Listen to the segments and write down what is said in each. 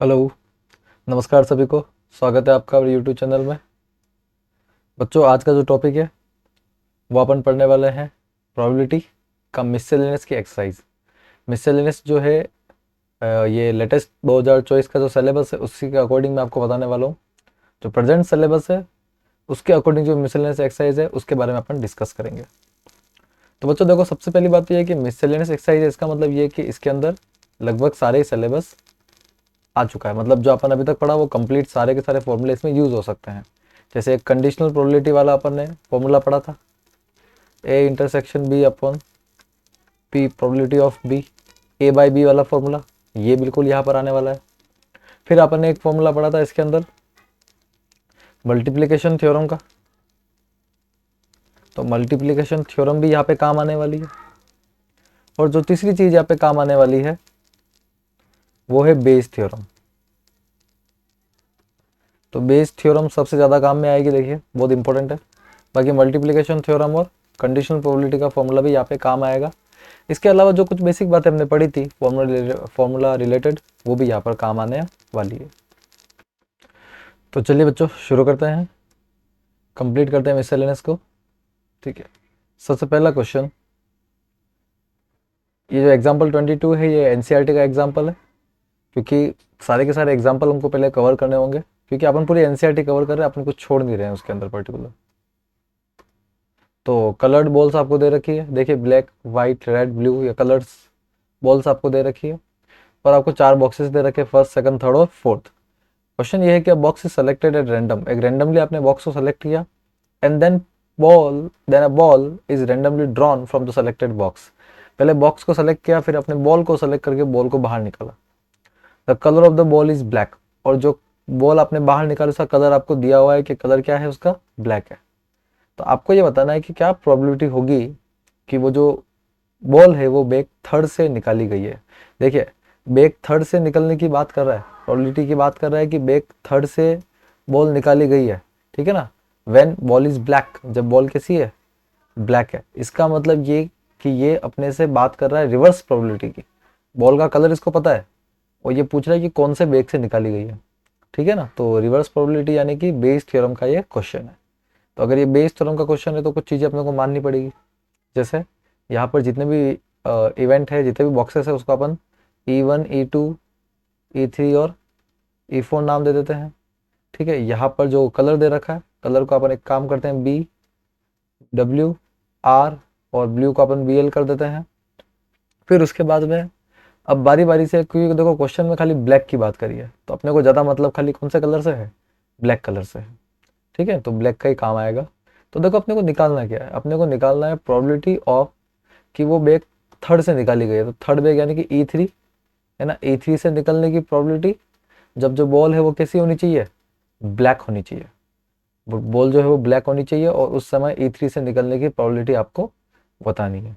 Hello. नमस्कार सभी को। स्वागत है आपका यूट्यूब चैनल में। बच्चों, आज का जो टॉपिक है वो अपन पढ़ने वाले हैं प्रोबेबिलिटी का मिससेलेनियस की एक्सरसाइज। मिससेलेनियस जो है ये लेटेस्ट 2024 का जो सिलेबस है उसी के अकॉर्डिंग मैं आपको बताने वाला हूँ। जो प्रेजेंट सिलेबस है उसके अकॉर्डिंग जो मिससेलेनियस एक्सरसाइज है उसके बारे में अपन डिस्कस करेंगे। तो बच्चों देखो, सबसे पहली बात तो ये है कि मिससेलेनियस एक्सरसाइज है, इसका मतलब ये है कि इसके अंदर लगभग सारे सिलेबस आ चुका है। मतलब जो अपन अभी तक पढ़ा वो कंप्लीट सारे के सारे फॉर्मूले इसमें यूज हो सकते हैं। जैसे एक कंडीशनल प्रोबेबिलिटी वाला अपन ने फॉर्मूला पढ़ा था, A intersection B upon P probability of B, A by B वाला फॉर्मूला ये बिल्कुल यहाँ पर आने वाला है। फिर अपन ने एक फॉर्मूला पढ़ा था इसके अंदर मल्टीप्लिकेशन थ्योरम का, तो मल्टीप्लिकेशन थ्योरम भी यहाँ पे काम आने वाली है। और जो तीसरी चीज यहाँ पे काम आने वाली है वो है बेस थ्योरम। तो बेस थ्योरम सबसे ज़्यादा काम में आएगी, देखिए बहुत इंपॉर्टेंट है। बाकी मल्टीप्लिकेशन थ्योरम और कंडीशनल प्रोबेबिलिटी का फॉर्मूला भी यहाँ पे काम आएगा। इसके अलावा जो कुछ बेसिक बातें हमने पढ़ी थी फॉर्मूला रिलेटेड वो भी यहाँ पर काम आने वाली है। तो चलिए बच्चों शुरू करते हैं, कंप्लीट करते हैं मिससेलेनियस को। ठीक है, सबसे पहला क्वेश्चन, ये जो एग्जाम्पल 22 है ये एनसीईआरटी का एग्जाम्पल है, क्योंकि सारे के सारे एग्जाम्पल हमको पहले कवर करने होंगे, क्योंकि अपन पूरी एनसीईआरटी कवर कर रहे हैं, अपन कुछ छोड़ नहीं रहे हैं उसके अंदर पर्टिकुलर। तो कलर्ड बॉल्स आपको दे रखी है, देखिए ब्लैक वाइट रेड ब्लू, या कलर्स बॉल्स आपको दे रखी है। और आपको 4 बॉक्सेस दे रखे, फर्स्ट सेकंड थर्ड और फोर्थ। क्वेश्चन ये है कि box is selected at random, एक रैंडमली आपने बॉक्स को सेलेक्ट किया, and then a ball is randomly drawn from the selected box. पहले बॉक्स को सेलेक्ट किया, फिर अपने बॉल को सेलेक्ट करके बॉल को बाहर निकाला। The colour of the ball is black, और जो बॉल आपने बाहर निकाला उसका कलर आपको दिया हुआ है कि कलर क्या है, उसका ब्लैक है। तो आपको ये बताना है कि क्या प्रोबेबिलिटी होगी कि वो जो बॉल है वो बैक थर्ड से निकाली गई है। देखिए बैक थर्ड से निकलने की बात कर रहा है, प्रोबेबिलिटी की बात कर रहा है कि बैक थर्ड से बॉल निकाली गई है, ठीक है ना। व्हेन बॉल इज ब्लैक, जब बॉल कैसी है, ब्लैक है, इसका मतलब ये कि ये अपने से बात कर रहा है रिवर्स प्रोबेबिलिटी की। बॉल का कलर इसको पता है और ये पूछ रहा है कि कौन से बैक से निकाली गई है, ठीक है ना। तो रिवर्स प्रोबेबिलिटी यानी कि बेस थ्योरम का ये क्वेश्चन है। तो अगर ये बेस थ्योरम का क्वेश्चन है तो कुछ चीज़ें अपने को माननी पड़ेगी। जैसे यहाँ पर जितने भी इवेंट है, जितने भी बॉक्सेस है, उसको अपन E1 E2 E3 और E4 नाम दे देते हैं, ठीक है। यहाँ पर जो कलर दे रखा है, कलर को अपन एक काम करते हैं BWR, और ब्लू को अपन BL कर देते हैं। फिर उसके बाद में अब बारी बारी से, क्योंकि देखो क्वेश्चन में खाली ब्लैक की बात करी है तो अपने को ज़्यादा मतलब खाली कौन से कलर से है, ब्लैक कलर से है, ठीक है। तो ब्लैक का ही काम आएगा। तो देखो अपने को निकालना क्या है, अपने को निकालना है प्रोबेबिलिटी ऑफ कि वो बैग थर्ड से निकाली गई है। तो थर्ड बैग यानी कि E3 है ना, E3 से निकलने की प्रोबेबिलिटी, जब जो बॉल है वो कैसी होनी चाहिए, ब्लैक होनी चाहिए। बॉल जो है वो ब्लैक होनी चाहिए और उस समय E3 से निकलने की प्रोबेबिलिटी आपको बतानी है।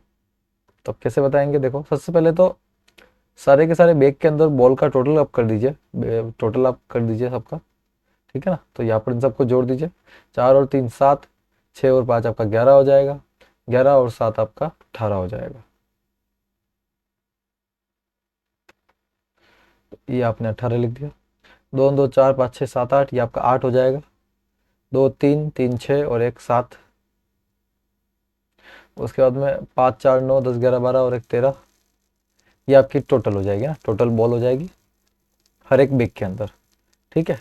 तो अब कैसे बताएंगे, देखो सबसे पहले तो सारे के सारे बैग के अंदर बॉल का टोटल आप कर दीजिए, टोटल आप कर दीजिए सबका, ठीक है ना। तो यहाँ पर इन सबको जोड़ दीजिए, 4 और 3 7, 6 और 5 आपका 11 हो जाएगा, 11 और 7 आपका 18 हो जाएगा। ये आपने 18 लिख दिया, 2 2 4 5 6 7 8, ये आपका 8 हो जाएगा। 2 3 3 6 और 1 7, उसके बाद में 5 4 9 10 11 12 और 1 13, ये आपकी टोटल हो जाएगी ना, टोटल बॉल हो जाएगी हर एक बिग के अंदर, ठीक है।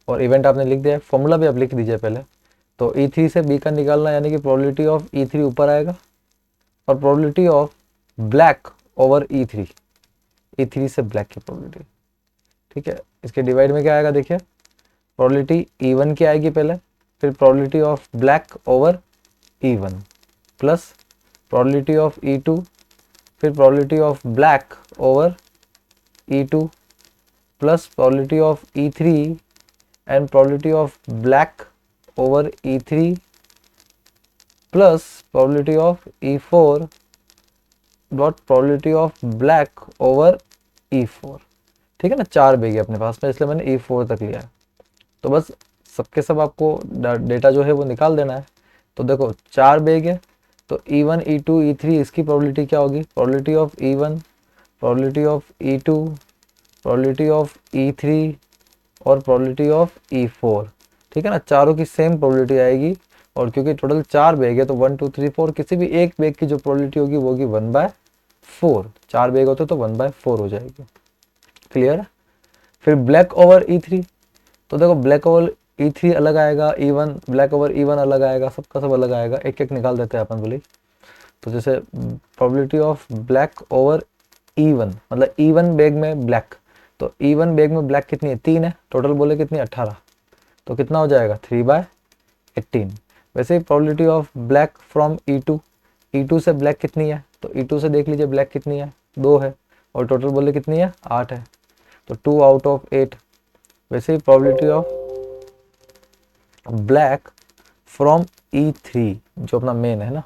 और इवेंट आपने लिख दिया है, फॉर्मूला भी आप लिख दीजिए पहले। तो E3 से B का निकालना यानी कि प्रोबेबिलिटी ऑफ E3 ऊपर आएगा, और probability of black over E3, E3 से ब्लैक की प्रोबेबिलिटी, ठीक है। इसके डिवाइड में क्या आएगा, देखिए प्रोबेबिलिटी E1 की आएगी पहले, फिर probability of black over E1 plus probability of E2, फिर probability of black over E2 plus probability of E3 and probability of black over E3 plus probability of E4 dot probability of black over E4, ठीक है ना। 4 bag है अपने पास में, इसलिए मैंने E4 तक लिया है। तो बस सबके सब आपको डेटा जो है वो निकाल देना है। तो देखो 4 बेग है, तो E1 E2 E3 इसकी प्रोबेबिलिटी क्या होगी, probability of E1 probability of E2 probability of E3 और प्रोबेबिलिटी ऑफ E4, ठीक है ना, चारों की सेम प्रोबेबिलिटी आएगी। और क्योंकि टोटल 4 बैग है तो 1 2 3 4, किसी भी एक बैग की जो प्रोबेबिलिटी होगी वो होगी 1/4। 4 बैग होते तो 1/4 हो जाएगी। क्लियर है। फिर ब्लैक ओवर E3, तो देखो ब्लैक ओवर E3 अलग आएगा, E1 ब्लैक ओवर E1 अलग आएगा, सबका सब अलग आएगा। एक एक निकाल देते हैं अपन बोले। तो जैसे probability of black over E1, मतलब E1 बैग में ब्लैक, तो E1 बैग में ब्लैक कितनी है, 3 है, टोटल बोले कितनी 18, तो कितना हो जाएगा 3/18। वैसे ही probability of black from E2, E2 से ब्लैक कितनी है, तो E2 से देख लीजिए ब्लैक कितनी है, 2 है, और टोटल बोले कितनी है 8 है, तो 2 आउट ऑफ 8। वैसे ही probability of black from E3, जो अपना मेन है ना,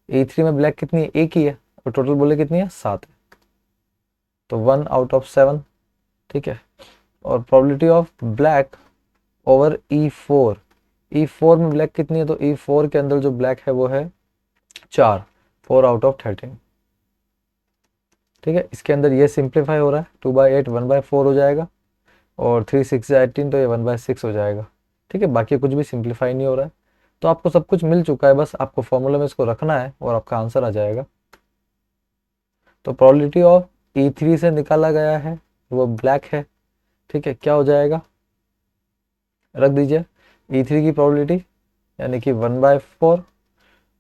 E3 में ब्लैक कितनी है, एक ही है, और टोटल बोले कितनी है 7 है, तो 1 आउट ऑफ 7, ठीक है। और probability of black over E4, E4 में ब्लैक कितनी है, तो E4 के अंदर जो ब्लैक है वो है 4 आउट ऑफ 13, ठीक है। इसके अंदर ये सिंप्लीफाई हो रहा है, 2/8 1/4 हो जाएगा, और 3 6 18, तो ये 1/6 हो जाएगा, ठीक है। बाकी कुछ भी सिंप्लीफाई नहीं हो रहा है, तो आपको सब कुछ मिल चुका है, बस आपको फॉर्मूला में इसको रखना है और आपका आंसर आ जाएगा। तो प्रोबेबिलिटी ऑफ E3 से निकाला गया है वो ब्लैक है, ठीक है, क्या हो जाएगा, रख दीजिए E3 की प्रोबेबिलिटी यानी कि 1/4,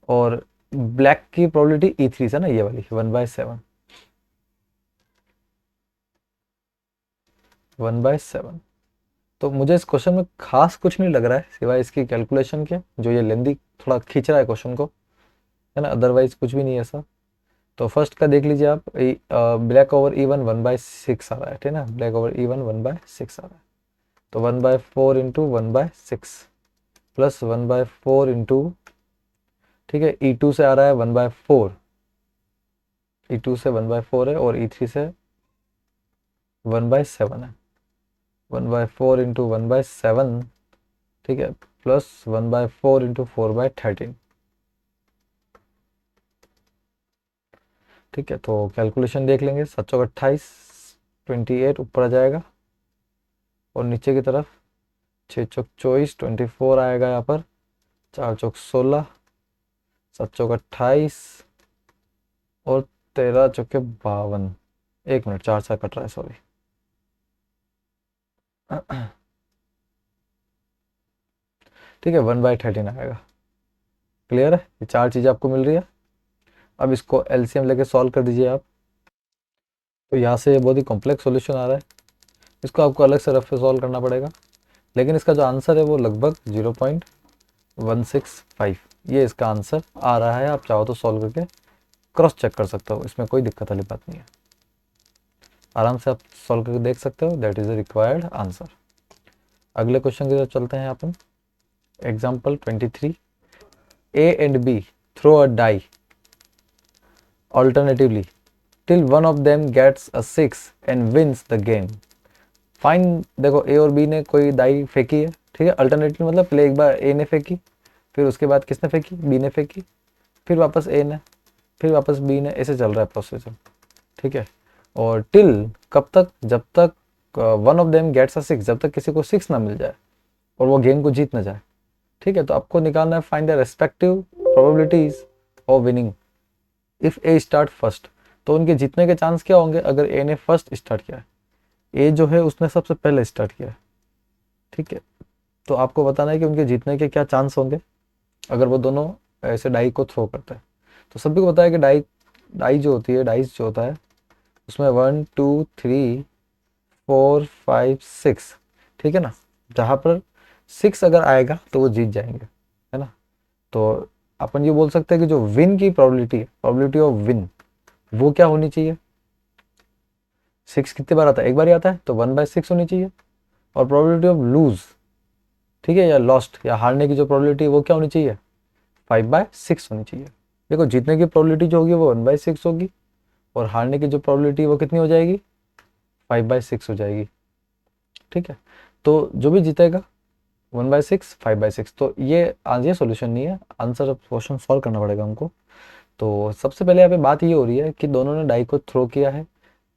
और ब्लैक की प्रोबेबिलिटी E3 से ना, ये वाली 1/7, 1/7। तो मुझे इस क्वेश्चन में खास कुछ नहीं लग रहा है सिवाय इसकी कैलकुलेशन के, जो ये लेंदी थोड़ा खींच रहा है क्वेश्चन को, है ना, अदरवाइज कुछ भी नहीं है ऐसा। तो फर्स्ट का देख लीजिए आप, ब्लैक ओवर E1 1/6 आ रहा है, ठीक है ना, ब्लैक ओवर E1 1/6 आ रहा है, तो 1/4 इंटू 1/6 प्लस 1/4 इंटू, ठीक है, E2 से आ रहा है 1/4, E2 से 1/4 है, और E3 से 1/7 है, 1/4 इंटू 1/7, ठीक है, प्लस 1/4 इंटू 4/13, ठीक है। तो कैलकुलेशन देख लेंगे, 7 चौक 28, 28 ऊपर आ जाएगा, और नीचे की तरफ 6 चौक 24, 24 आएगा यहाँ पर, 4 चौक 16, 7 चौक 28, और 13 चौके 52, 1 मिनट 4 से कट रहा है, सॉरी। ठीक है, 1/13 आएगा। क्लियर है, ये 4 चीज़ें आपको मिल रही है। अब इसको एलसीएम लेके सॉल्व कर दीजिए आप। तो यहाँ से बहुत ही कॉम्प्लेक्स सॉल्यूशन आ रहा है, इसको आपको अलग से रफ से सॉल्व करना पड़ेगा, लेकिन इसका जो आंसर है वो लगभग 0.165, ये इसका आंसर आ रहा है। आप चाहो तो सॉल्व करके क्रॉस चेक कर सकते हो, इसमें कोई दिक्कत वाली बात नहीं है, आराम से आप सॉल्व करके देख सकते हो। That is the required answer. अगले क्वेश्चन की तरफ चलते हैं अपन। Example 23, A and B throw a die alternatively till one of them gets a 6 and wins the game. Fine, देखो A और B ने कोई दाई फेंकी है, ठीक है, अल्टरनेटिव मतलब पहले एक बार A ने फेंकी, फिर उसके बाद किसने फेंकी, B ने फेंकी, फिर वापस A ने, फिर वापस B ने, ऐसे चल रहा है प्रोसेसर, ठीक है। और टिल कब तक, जब तक one of them gets a 6, जब तक किसी को 6 ना मिल जाए और वो गेम को जीत ना जाए, ठीक है। तो आपको निकालना है find the respective probabilities of winning if A start first. तो उनके जीतने के चांस क्या होंगे अगर ए ने फर्स्ट स्टार्ट किया है, ए जो है उसने सबसे पहले स्टार्ट किया है, ठीक है। तो आपको बताना है कि उनके जीतने के क्या चांस होंगे अगर वो दोनों ऐसे डाई को थ्रो करते हैं। तो सभी को पता है कि डाई डाई जो होती है, डाइस जो होता है उसमें 1 2 3 4 5 6, ठीक है ना, जहाँ पर 6 अगर आएगा तो वो जीत जाएंगे, है ना। तो अपन ये बोल सकते हैं कि जो विन की प्रोबेबिलिटी है, प्रोबेबिलिटी ऑफ विन, वो क्या होनी चाहिए, 6 कितनी बार आता है, एक बार ही आता है, तो 1/6 होनी चाहिए। और प्रोबेबिलिटी ऑफ लूज, ठीक है, या लॉस्ट या हारने की जो प्रोबेबिलिटी है वो क्या होनी चाहिए, 5/6 होनी चाहिए। देखो जीतने की प्रोबेबिलिटी जो होगी वो 1/6 होगी, और हारने की जो प्रोबेबिलिटी वो कितनी हो जाएगी, 5/6 हो जाएगी, ठीक है। तो जो भी जीतेगा 1/6 5/6, तो ये सॉल्यूशन नहीं है, आंसर क्वेश्चन सॉल्व करना पड़ेगा हमको। तो सबसे पहले यहाँ पे बात ये हो रही है कि दोनों ने डाई को थ्रो किया है,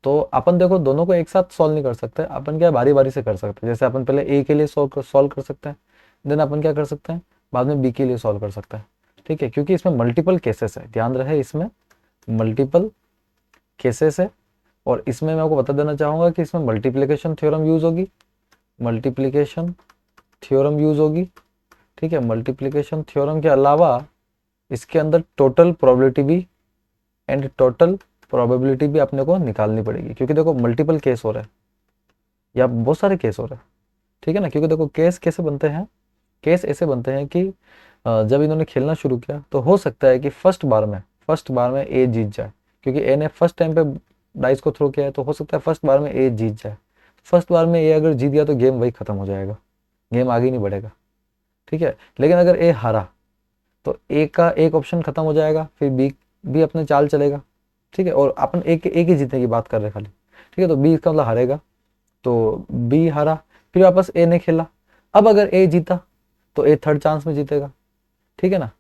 तो अपन देखो दोनों को एक साथ सॉल्व नहीं कर सकते, अपन क्या बारी बारी से कर सकते हैं। जैसे अपन पहले ए के लिए सॉल्व कर सकते हैं, देन अपन क्या कर सकते हैं, बाद में बी के लिए सॉल्व कर सकते हैं। ठीक है, क्योंकि इसमें मल्टीपल केसेस है, ध्यान रहे इसमें मल्टीपल केसेस है। और इसमें मैं आपको बता देना चाहूँगा कि इसमें मल्टीप्लिकेशन थ्योरम यूज होगी, मल्टीप्लिकेशन थ्योरम यूज होगी। ठीक है, मल्टीप्लिकेशन थ्योरम के अलावा इसके अंदर टोटल प्रोबेबिलिटी भी एंड टोटल प्रोबेबिलिटी भी अपने को निकालनी पड़ेगी, क्योंकि देखो मल्टीपल केस हो रहे हैं या बहुत सारे केस हो रहे हैं। ठीक है ना, क्योंकि देखो केस कैसे बनते हैं, केस ऐसे बनते हैं कि जब इन्होंने खेलना शुरू किया तो हो सकता है कि फर्स्ट बार में ए जीत जाए, क्योंकि ए ने फर्स्ट टाइम पे डाइस को थ्रो किया है, तो हो सकता है फर्स्ट बार में ए जीत जाए। फर्स्ट बार में ए अगर जीत गया तो गेम वही खत्म हो जाएगा, गेम आगे नहीं बढ़ेगा। ठीक है, लेकिन अगर ए हारा तो ए का एक ऑप्शन खत्म हो जाएगा, फिर बी भी अपने चाल चलेगा। ठीक है, और अपन एक ही जीतने की बात कर रहे हैं खाली। ठीक है, तो बी इसका मतलब हारेगा, तो बी हारा, फिर वापस ए ने खेला। अब अगर ए जीता तो ए थर्ड चांस में जीतेगा। ठीक है ना,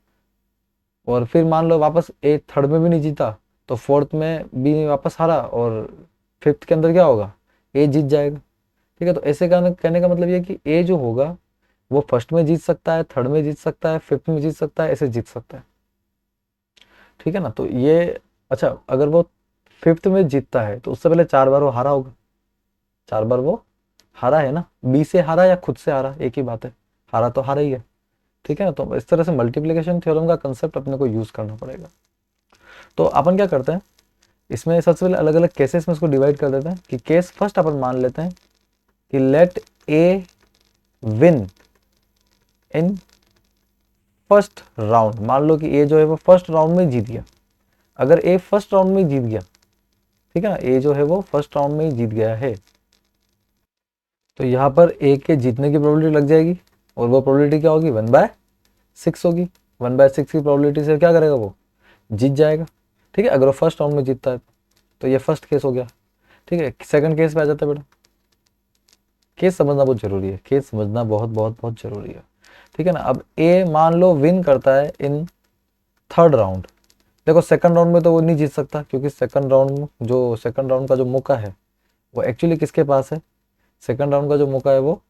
और फिर मान लो वापस ए थर्ड में भी नहीं जीता तो फोर्थ में बी वापस हारा, और फिफ्थ के अंदर क्या होगा, ए जीत जाएगा। ठीक है, तो ऐसे कहने का मतलब ये कि ए जो होगा वो फर्स्ट में जीत सकता है, थर्ड में जीत सकता है, फिफ्थ में जीत सकता है, ऐसे जीत सकता है। ठीक है ना, तो ये अच्छा, अगर वो फिफ्थ में जीतता है तो उससे पहले 4 बार वो हारा होगा, 4 बार वो हारा है ना, बी से हारा या खुद से हारा एक ही बात है, हारा तो हारा ही है। ठीक है ना, तो इस तरह से मल्टीप्लिकेशन थ्योरम का कंसेप्ट अपने को यूज करना पड़ेगा। तो अपन क्या करते हैं, इसमें सबसे पहले अलग अलग केसेस में इसको डिवाइड कर देते हैं। कि केस फर्स्ट अपन मान लेते हैं कि let A win in first round. मान लो कि ए जो है वो फर्स्ट राउंड में जीत गया। अगर ए फर्स्ट राउंड में जीत गया, ठीक है ना, ए जो है वो फर्स्ट राउंड में ही जीत गया है, तो यहाँ पर ए के जीतने की प्रोबेबिलिटी लग जाएगी, और वो प्रोबेबिलिटी क्या होगी, 1/6 होगी। 1/6 की प्रोबेबिलिटी से क्या करेगा, वो जीत जाएगा। ठीक है, अगर वो फर्स्ट राउंड में जीतता है तो ये फर्स्ट केस हो गया। ठीक है, सेकंड केस पे आ जाता है बेटा। केस समझना बहुत जरूरी है, केस समझना बहुत बहुत बहुत जरूरी है। ठीक है ना, अब ए मान लो विन करता है इन थर्ड राउंड। देखो सेकंड राउंड में तो वो नहीं जीत सकता, क्योंकि सेकंड राउंड का जो मौका है वो एक्चुअली किसके पास है, सेकंड राउंड का जो मौका है वो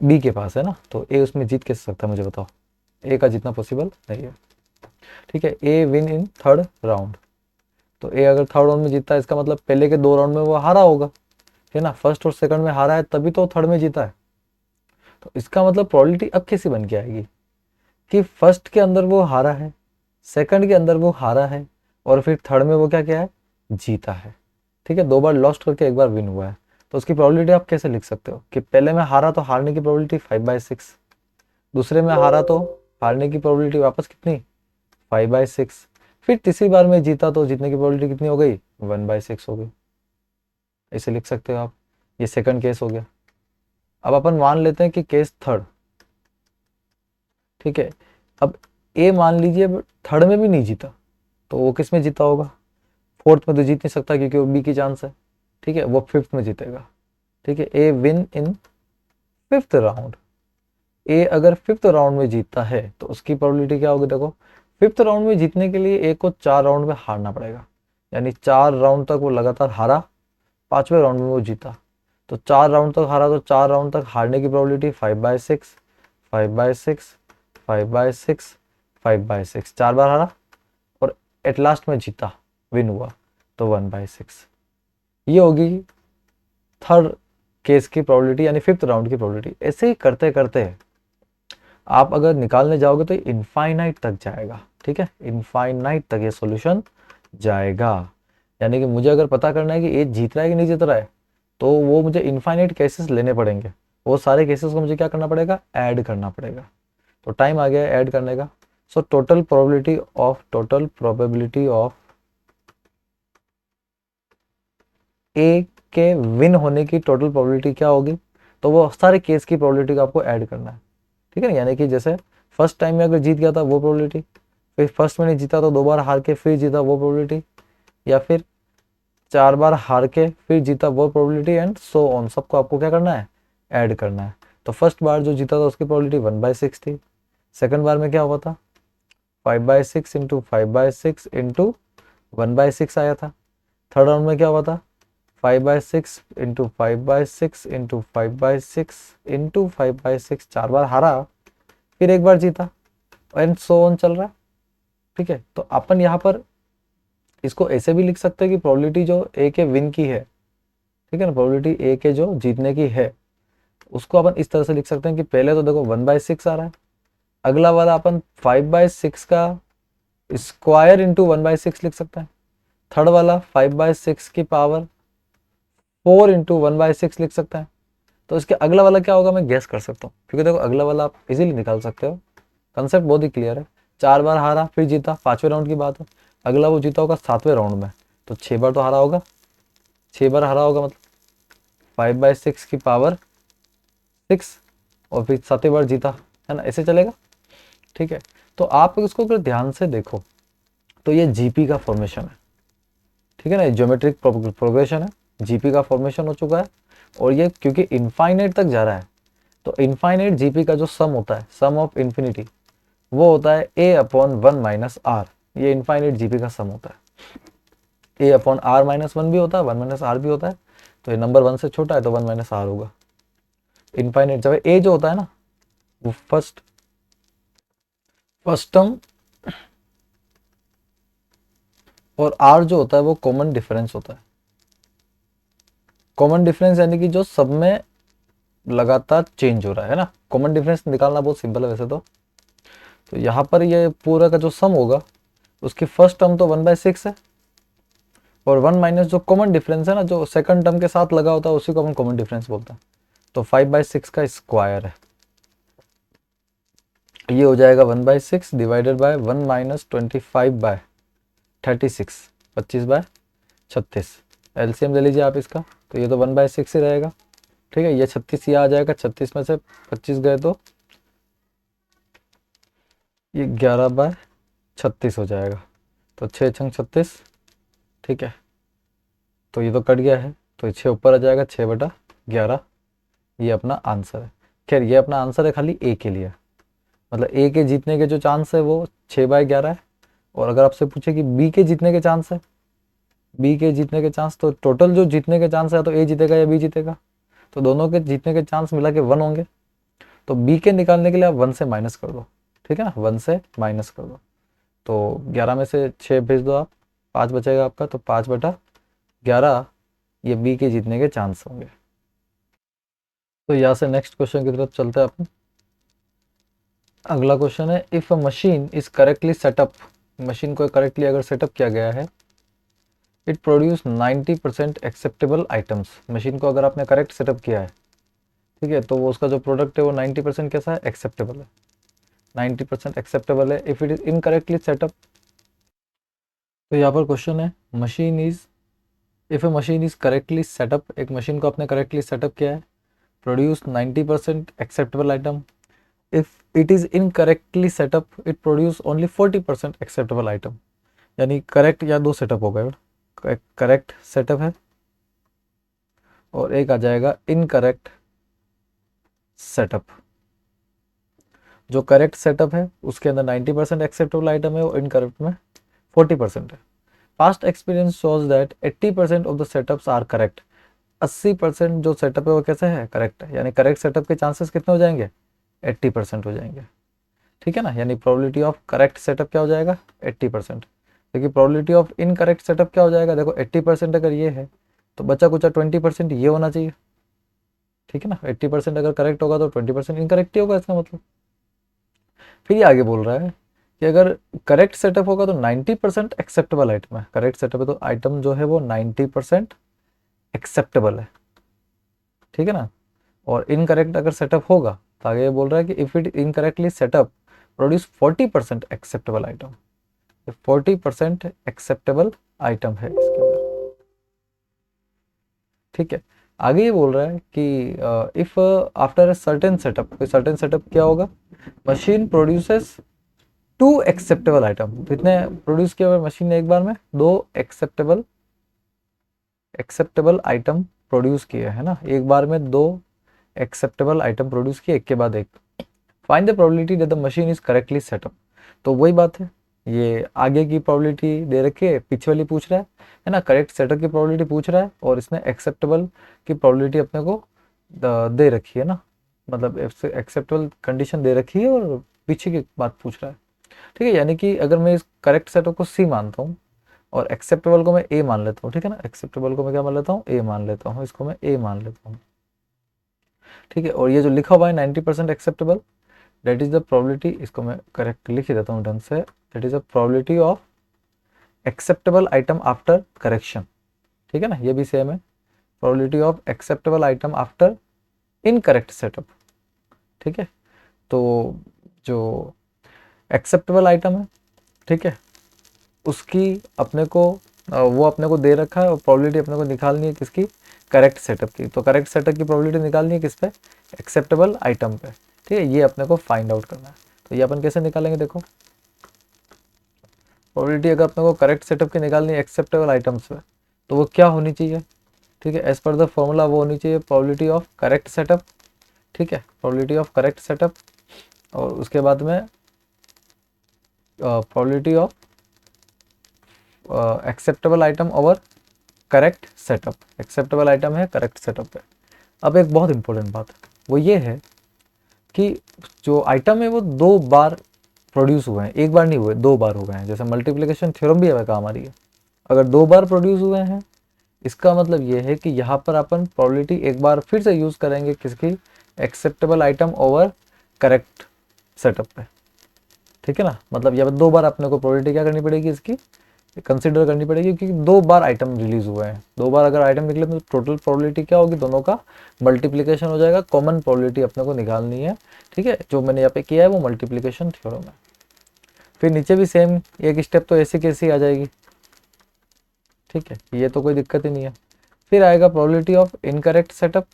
बी के पास है ना। तो ए उसमें जीत कैसे सकता है, मुझे बताओ, ए का जीतना पॉसिबल नहीं है। ठीक है, ए विन इन थर्ड राउंड, तो ए अगर थर्ड राउंड में जीतता है इसका मतलब पहले के 2 राउंड में वो हारा होगा, है ना, फर्स्ट और सेकंड में हारा है तभी तो थर्ड में जीता है। तो इसका मतलब प्रोबेबिलिटी अब कैसी बन के आएगी कि फर्स्ट के अंदर वो हारा है, सेकंड के अंदर वो हारा है, और फिर थर्ड में वो क्या क्या है, जीता है। ठीक है, 2 बार लॉस्ट करके 1 बार विन हुआ है। तो उसकी प्रोबेबिलिटी आप कैसे लिख सकते हो कि पहले में हारा तो हारने की प्रोबेबिलिटी 5/6, दूसरे में हारा तो हारने की प्रोबेबिलिटी वापस कितनी, 5/6, फिर तीसरी बार में जीता तो जीतने की प्रोबेबिलिटी कितनी हो गई, 1/6 हो गई। ऐसे लिख सकते हो आप। ये सेकंड केस हो गया। अब अपन मान लेते हैं कि केस थर्ड। ठीक है, अब ए मान लीजिए थर्ड में भी नहीं जीता, तो वो किस में जीता होगा, फोर्थ में तो जीत नहीं सकता क्योंकि वो बी की चांस है। ठीक है, वो फिफ्थ में जीतेगा। ठीक है, ए विन इन फिफ्थ राउंड। ए अगर फिफ्थ राउंड में जीतता है तो उसकी प्रोबेबिलिटी क्या होगी, देखो फिफ्थ राउंड में जीतने के लिए ए को 4 राउंड में हारना पड़ेगा, यानी 4 राउंड तक वो लगातार हारा, 5वें राउंड में वो जीता। तो 4 राउंड तक हारा, तो 4 राउंड तक हारने की प्रोबेबिलिटी 5/6, 5/6, 5/6, 5/6, 4 बार हारा और एट लास्ट में जीता, विन हुआ, तो 1/6। ये होगी थर्ड केस की प्रोबेबिलिटी, यानी फिफ्थ राउंड की प्रोबेबिलिटी। ऐसे ही करते करते आप अगर निकालने जाओगे तो इनफाइनाइट तक जाएगा। ठीक है, इनफाइनाइट तक ये सॉल्यूशन जाएगा। यानी कि मुझे अगर पता करना है कि ए जीत रहा है कि नहीं जीत रहा है, तो वो मुझे इनफाइनाइट केसेस लेने पड़ेंगे। वो सारे केसेस को मुझे क्या करना पड़ेगा, ऐड करना पड़ेगा। तो टाइम आ गया है ऐड करने का। सो टोटल प्रोबेबिलिटी ऑफ ए के विन होने की टोटल प्रोबेबिलिटी क्या होगी, तो वो सारे केस की प्रोबेबिलिटी को आपको ऐड करना है। ठीक है ना, यानी कि जैसे फर्स्ट टाइम में अगर जीत गया था वो प्रोबेबिलिटी, फिर फर्स्ट में नहीं जीता तो 2 बार हार के फिर जीता वो प्रोबेबिलिटी, या फिर 4 बार हार के फिर जीता वो प्रोबेबिलिटी, एंड सो ऑन। सबको आपको क्या करना है, ऐड करना है। तो फर्स्ट बार जो जीता था उसकी प्रोबेबिलिटी 1/6 थी, सेकंड बार में क्या हुआ था, 5/6 इंटू 5/6 इंटू 1/6 आया था, थर्ड राउंड में क्या हुआ था, 5/6 इंटू 5/6 इंटू 5/6 इंटू 5/6, 4 बार हारा, फिर एक बार जीता, एंड सो ऑन चल रहा है। ठीक है, तो अपन यहाँ पर इसको ऐसे भी लिख सकते हैं कि प्रोबेबिलिटी जो ए के विन की है, ठीक है ना, प्रोबेबिलिटी ए के जो जीतने की है, उसको अपन इस तरह से लिख सकते हैं कि पहले तो देखो 1/6 आ रहा है, अगला वाला अपन 5/6 का स्क्वायर इंटू 1/6 लिख सकते हैं, थर्ड वाला 5/6 की पावर 4 इंटू 1/6 लिख सकते हैं। तो इसके अगला वाला क्या होगा मैं गेस कर सकता हूँ, क्योंकि देखो अगला वाला आप इजीली निकाल सकते हो, कंसेप्ट बहुत ही क्लियर है। 4 बार हारा फिर जीता, 5वें राउंड की बात है, अगला वो जीता होगा 7वें राउंड में, तो 6 बार तो हारा होगा, 6 बार हारा होगा मतलब 5/6 की पावर 6 और फिर 7वें बार जीता, है ना, ऐसे चलेगा। ठीक है, तो आप इसको अगर ध्यान से देखो तो ये जीपी का फॉर्मेशन है, ठीक है ना, ज्योमेट्रिक प्रोग्रेशन है, जीपी का फॉर्मेशन हो चुका है, और ये क्योंकि इनफाइनाइट तक जा रहा है, तो इनफाइनाइट जीपी का जो सम होता है, सम ऑफ इन्फिनिटी, वो होता है a/1 माइनस आर, ये इनफाइनाइट जीपी का सम होता है। a/r-1 भी होता है, 1 माइनस आर भी होता है, तो ये नंबर 1 से छोटा है तो 1 माइनस आर होगा। इनफाइनाइट जब ए जो होता है ना, वो फर्स्ट टर्म, और आर जो होता है वो कॉमन डिफरेंस होता है। कॉमन डिफरेंस यानी कि जो सब में लगातार चेंज हो रहा है ना, कॉमन डिफरेंस निकालना बहुत सिंपल है वैसे तो यहाँ पर ये पूरा का जो सम होगा उसकी फर्स्ट टर्म तो 1/6 है, और 1 माइनस जो कॉमन डिफरेंस है ना, जो सेकंड टर्म के साथ लगा होता है, उसी को अपन कॉमन डिफरेंस बोलते हैं, तो 5/6 का स्क्वायर है, ये हो जाएगा 1/6 डिवाइडेड बाय 1 माइनस 25/36, 25/36, एलसीएम ले लीजिए आप इसका, तो ये तो 1/6 ही रहेगा। ठीक है, ये 36 ये आ जाएगा, 36 में से 25 गए तो ये 11/36 हो जाएगा, तो 6 छंग 36। ठीक है, तो ये तो कट गया है, तो 6 ऊपर आ जाएगा, 6/11, ये अपना आंसर है। खैर ये अपना आंसर है खाली ए के लिए, मतलब ए के जीतने के जो चांस है वो 6/11 है, और अगर आपसे पूछे कि बी के जीतने के चांस है, बी के जीतने के चांस, तो टोटल जो जीतने के चांस है तो ए जीतेगा या बी जीतेगा, तो दोनों के जीतने के चांस मिला के 1 होंगे, तो बी के निकालने के लिए आप 1 से माइनस कर दो, ठीक है ना, 1 से माइनस कर दो, तो 11 में से 6 भेज दो आप, 5 बचेगा आपका, तो 5/11 ये बी के जीतने के चांस होंगे। तो यहाँ से नेक्स्ट क्वेश्चन की तरफ चलते हैं अपन। अगला क्वेश्चन है, if a machine is correctly setup, machine को करेक्टली अगर सेटअप किया गया है, it produce 90% acceptable items, machine को अगर आपने करेक्ट सेटअप किया है, ठीक है, तो वो उसका जो प्रोडक्ट है वो 90% कैसा है, एक्सेप्टेबल है, 90% एक्सेप्टेबल है। If it is incorrectly setup, तो यहाँ पर क्वेश्चन है, machine is, if A machine is correctly setup, एक मशीन को आपने करेक्टली सेटअप किया है, produce 90% acceptable item, if it is incorrectly setup it produce only 40% acceptable item, यानी करेक्ट या दो सेटअप हो गए, करेक्ट सेटअप है और एक आ जाएगा इनकरेक्ट सेटअप। जो करेक्ट सेटअप है उसके अंदर 90% एक्सेप्टेबल आइटम है और इनकरेक्ट में 40% है। Past experience shows that 80% of the setups are correct, 80% जो सेटअप है वो कैसे है, करेक्ट है, यानी करेक्ट सेटअप के चांसेस कितने हो जाएंगे, 80% हो जाएंगे। ठीक है ना, यानी प्रोबेबिलिटी ऑफ करेक्ट सेटअप क्या हो जाएगा, 80%। देखिए प्रोबेबिलिटी ऑफ इनकरेक्ट सेटअप क्या हो जाएगा, देखो 80% अगर ये है तो बचा कुचा 20% ये होना चाहिए। ठीक है ना, 80% अगर करेक्ट होगा तो 20% इनकरेक्ट ही होगा इसका मतलब। फिर ये आगे बोल रहा है कि अगर करेक्ट सेटअप होगा तो 90% एक्सेप्टेबल आइटम है, करेक्ट सेटअप है तो आइटम जो है वो 90% एक्सेप्टेबल है। ठीक है ना, और इनकरेक्ट अगर सेटअप होगा तो आगे ये बोल रहा है कि if it incorrectly setup produce 40% acceptable item, 40% acceptable item है इसके अंदर। ठीक है, आगे ये बोल रहा है कि if after a certain setup, कोई सर्टेन सेटअप क्या होगा, मशीन प्रोड्यूसेस 2 एक्सेप्टेबल आइटम, कितने प्रोड्यूस किया हुआ मशीन ने एक बार में, 2 एक्सेप्टेबल आइटम प्रोड्यूस किए है ना, एक बार में 2 एक्सेप्टेबल आइटम प्रोड्यूस किए एक के बाद एक। Find the probability that the machine is correctly setup, तो वही बात है ये आगे की प्रोबेबिलिटी दे रखी है, पीछे वाली पूछ रहा है ना, करेक्ट सेटअप की प्रोबेबिलिटी पूछ रहा है, और इसने एक्सेप्टेबल की प्रोबेबिलिटी अपने को दे रखी है ना, मतलब एक्सेप्टेबल कंडीशन दे रखी है और पीछे की बात पूछ रहा है। ठीक है, यानी कि अगर मैं इस करेक्ट सेटअप को सी मानता हूँ और एक्सेप्टेबल को मैं ए मान लेता हूँ, ठीक है ना, एक्सेप्टेबल को मैं क्या मान लेता हूँ, ए मान लेता हूँ, इसको मैं ए मान लेता हूँ। ठीक है, और ये जो लिखा हुआ है 90% acceptable, that is the probability, इसको मैं करेक्ट लिख ही देता हूँ ढंग से, that is the probability of acceptable item after correction. ठीक है ना, ये भी सेम है, probability of acceptable item after incorrect setup. ठीक है, तो जो एक्सेप्टेबल आइटम है, ठीक है, उसकी अपने को वो अपने को दे रखा है, और प्रोबेबिलिटी अपने को निकालनी है किसकी, करेक्ट सेटअप की। तो करेक्ट सेटअप की प्रोबेबिलिटी निकालनी है किस पे, एक्सेप्टेबल आइटम पे। ठीक है, ये अपने को फाइंड आउट करना है। तो ये अपन कैसे निकालेंगे, देखो प्रोबेबिलिटी अगर अपने को करेक्ट सेटअप की निकालनी है एक्सेप्टेबल आइटम्स पे, तो वो क्या होनी चाहिए, ठीक है, एज पर द फॉर्मूला वो होनी चाहिए प्रोबेबिलिटी ऑफ करेक्ट सेटअप। ठीक है, प्रोबेबिलिटी ऑफ करेक्ट सेटअप, और उसके बाद में probability of acceptable item over correct setup. Acceptable item है करेक्ट सेटअप पे। अब एक बहुत इंपॉर्टेंट बात है, वो ये है कि जो आइटम है वो 2 बार प्रोड्यूस हुए हैं, एक बार नहीं हुए, 2 बार हो गए हैं। जैसे मल्टीप्लिकेशन थ्योरम भी हमें काम आ रही है, अगर 2 बार प्रोड्यूस हुए हैं, इसका मतलब ये है कि यहाँ पर अपन प्रोबेबिलिटी एक बार फिर से यूज करेंगे किसकी, acceptable item over correct setup पे। ठीक है ना, मतलब यहाँ पर 2 बार अपने को प्रोबेबिलिटी क्या करनी पड़ेगी, इसकी कंसिडर करनी पड़ेगी, क्योंकि 2 बार आइटम रिलीज हुए हैं। 2 बार अगर आइटम निकले तो टोटल प्रोबेबिलिटी क्या होगी, दोनों का मल्टीप्लिकेशन हो जाएगा, कॉमन प्रोबेबिलिटी अपने को निकालनी है। ठीक है, जो मैंने यहाँ पे किया है वो मल्टीप्लिकेशन थ्योरम है। फिर नीचे भी सेम एक स्टेप तो ऐसी कैसी आ जाएगी। ठीक है, ये तो कोई दिक्कत ही नहीं है। फिर आएगा प्रोबेबिलिटी ऑफ इनकरेक्ट सेटअप।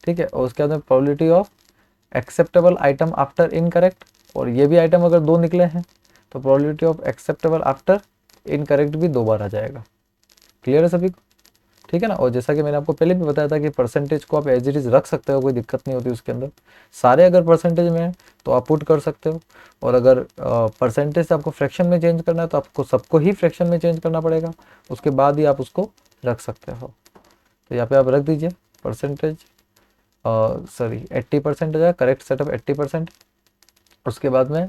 ठीक है, और उसके बाद में probability of acceptable item after incorrect, और ये भी आइटम अगर 2 निकले हैं तो probability of acceptable after incorrect भी 2 बार आ जाएगा। क्लियर है सभी को, ठीक है ना। और जैसा कि मैंने आपको पहले भी बताया था कि परसेंटेज को आप एज इट इज रख सकते हो, कोई दिक्कत नहीं होती उसके अंदर। सारे अगर परसेंटेज में है तो आप पुट कर सकते हो, और अगर परसेंटेज से आपको फ्रैक्शन में चेंज करना है तो आपको सबको ही फ्रैक्शन में चेंज करना पड़ेगा, उसके बाद ही आप उसको रख सकते हो। तो यहाँ पे आप रख दीजिए परसेंटेज, सॉरी 80% हो जाएगा, करेक्ट सेटअप 80%, उसके बाद में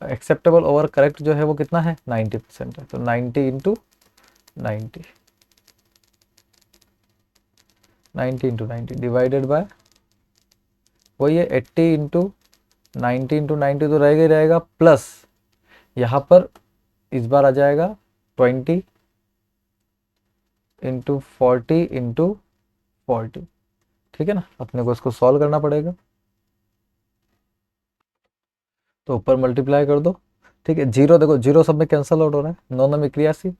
एक्सेप्टेबल ओवर करेक्ट जो है वो कितना है, 90% है। तो 90 इंटू 90, 90 इंटू 90 डिवाइडेड बाय वही है 80 इंटू 90 तो रहेगा ही रहेगा, प्लस यहाँ पर इस बार आ जाएगा 20 इंटू 40 इंटू 40। ठीक है ना, अपने को इसको सॉल्व करना पड़ेगा, तो ऊपर मल्टीप्लाई कर दो। ठीक है, जीरो देखो, जीरो सब में कैंसल आउट हो रहा है, 9 9 81,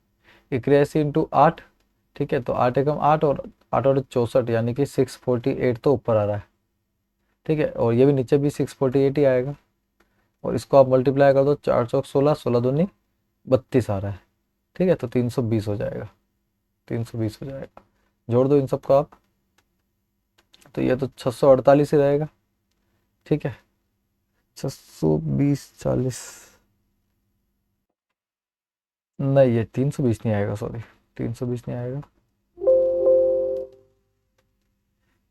81 इंटू 8। ठीक है, तो 8 एकम 8 और 8 और 64, यानी कि 648 तो ऊपर आ रहा है। ठीक है, और ये भी नीचे भी 648 ही आएगा, और इसको आप मल्टीप्लाई कर दो, 4 चौक 16, 16 दूनी 32 आ रहा है। ठीक है, तो 320 हो जाएगा, 320 हो जाएगा, जोड़ दो इन सबको आप, तो ये तो 648 ही रहेगा। ठीक है, 620 40, नहीं ये 320 नहीं आएगा, सॉरी 320 नहीं आएगा,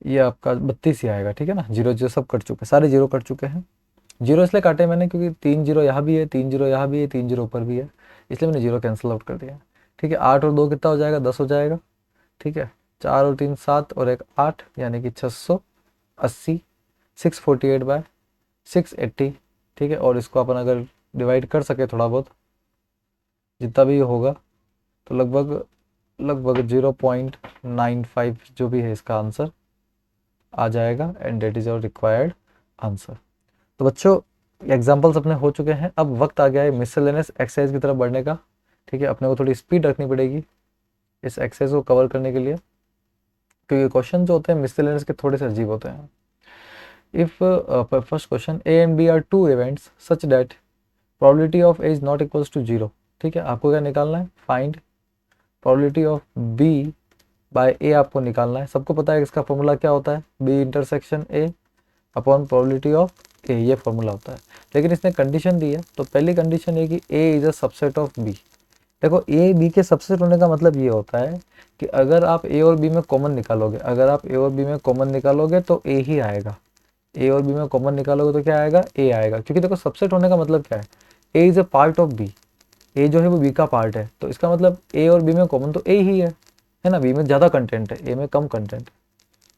ये आपका 32 ही आएगा। ठीक है ना, जीरो जीरो सब कट चुके हैं, सारे जीरो कट चुके हैं। जीरो इसलिए काटे मैंने क्योंकि 3 जीरो यहाँ भी है, 3 जीरो यहाँ भी है, 3 जीरो ऊपर भी है, इसलिए मैंने जीरो कैंसिल आउट कर दिया। ठीक है, 8 और 2 कितना हो जाएगा, 10 हो जाएगा। ठीक है, 4 और 3 7 और 1 8, यानी कि 680, 648 बाय 680। ठीक है, और इसको अपन अगर डिवाइड कर सके थोड़ा बहुत, जितना भी होगा, तो लगभग लगभग 0.95 जो भी है इसका आंसर आ जाएगा, and that is our required answer. तो बच्चों एग्जाम्पल्स अपने हो चुके हैं, अब वक्त आ गया है मिसलेनियस एक्सरसाइज की तरफ बढ़ने का। ठीक है, अपने को थोड़ी स्पीड रखनी पड़ेगी इस एक्सरसाइज को कवर करने के लिए, क्योंकि क्वेश्चन जो होते हैं मिसलेनियस के थोड़े से अजीब होते हैं। If first question, A and B are two events such that probability of A is not equals to 0। ठीक है, आपको क्या निकालना है, find probability of B by A आपको निकालना है। सबको पता है इसका फॉर्मूला क्या होता है, B intersection A upon probability of A, ये फॉर्मूला होता है। लेकिन इसने कंडीशन दी है, तो पहली कंडीशन ये कि A is a subset of B. देखो ए बी के सबसेट होने का मतलब ये होता है कि अगर आप ए और बी में कॉमन निकालोगे, अगर आप ए और बी में कॉमन निकालोगे तो ए ही आएगा। ए और बी में कॉमन निकालोगे तो क्या आएगा, ए आएगा। क्योंकि देखो सबसेट होने का मतलब क्या है, A is a part of B, A जो है वो बी का पार्ट है, तो इसका मतलब ए और बी में कॉमन तो ए ही है ना। बी में ज़्यादा कंटेंट है, ए में कम कंटेंट है,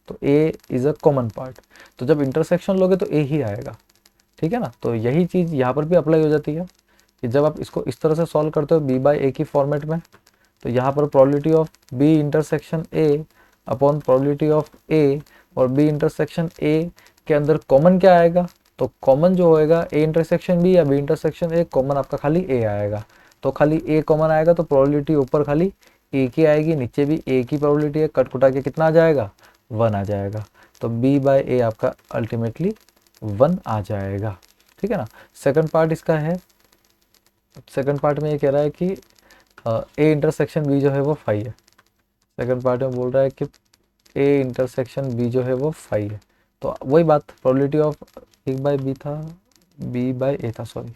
तो A is a common part. तो जब इंटरसेक्शन लोगे तो ए ही आएगा, ठीक है ना। तो यही चीज़ यहाँ पर भी अप्लाई हो जाती है कि जब आप इसको इस तरह से सॉल्व करते हो बी बाई ए की फॉर्मेट में, तो यहाँ पर probability of B intersection A upon probability of A और बी इंटरसेक्शन ए के अंदर कॉमन क्या आएगा, तो कॉमन जो होएगा ए इंटरसेक्शन बी या बी इंटरसेक्शन ए, कॉमन आपका खाली ए आएगा। तो खाली ए कॉमन आएगा, तो प्रोबेबिलिटी ऊपर खाली ए की आएगी, नीचे भी ए की प्रोबेबिलिटी है, कट कुटा के कितना आ जाएगा, 1 आ जाएगा। तो बी बाय ए आपका अल्टीमेटली 1 आ जाएगा, ठीक है ना। सेकंड पार्ट इसका है, सेकंड पार्ट में ये कह रहा है कि ए इंटरसेक्शन बी जो है वो 5 है। सेकंड पार्ट में बोल रहा है कि ए इंटरसेक्शन बी जो है वो 5 है। तो वही बात, प्रोबेबिलिटी ऑफ एक बाय बी था, बी बाय ए था, sorry,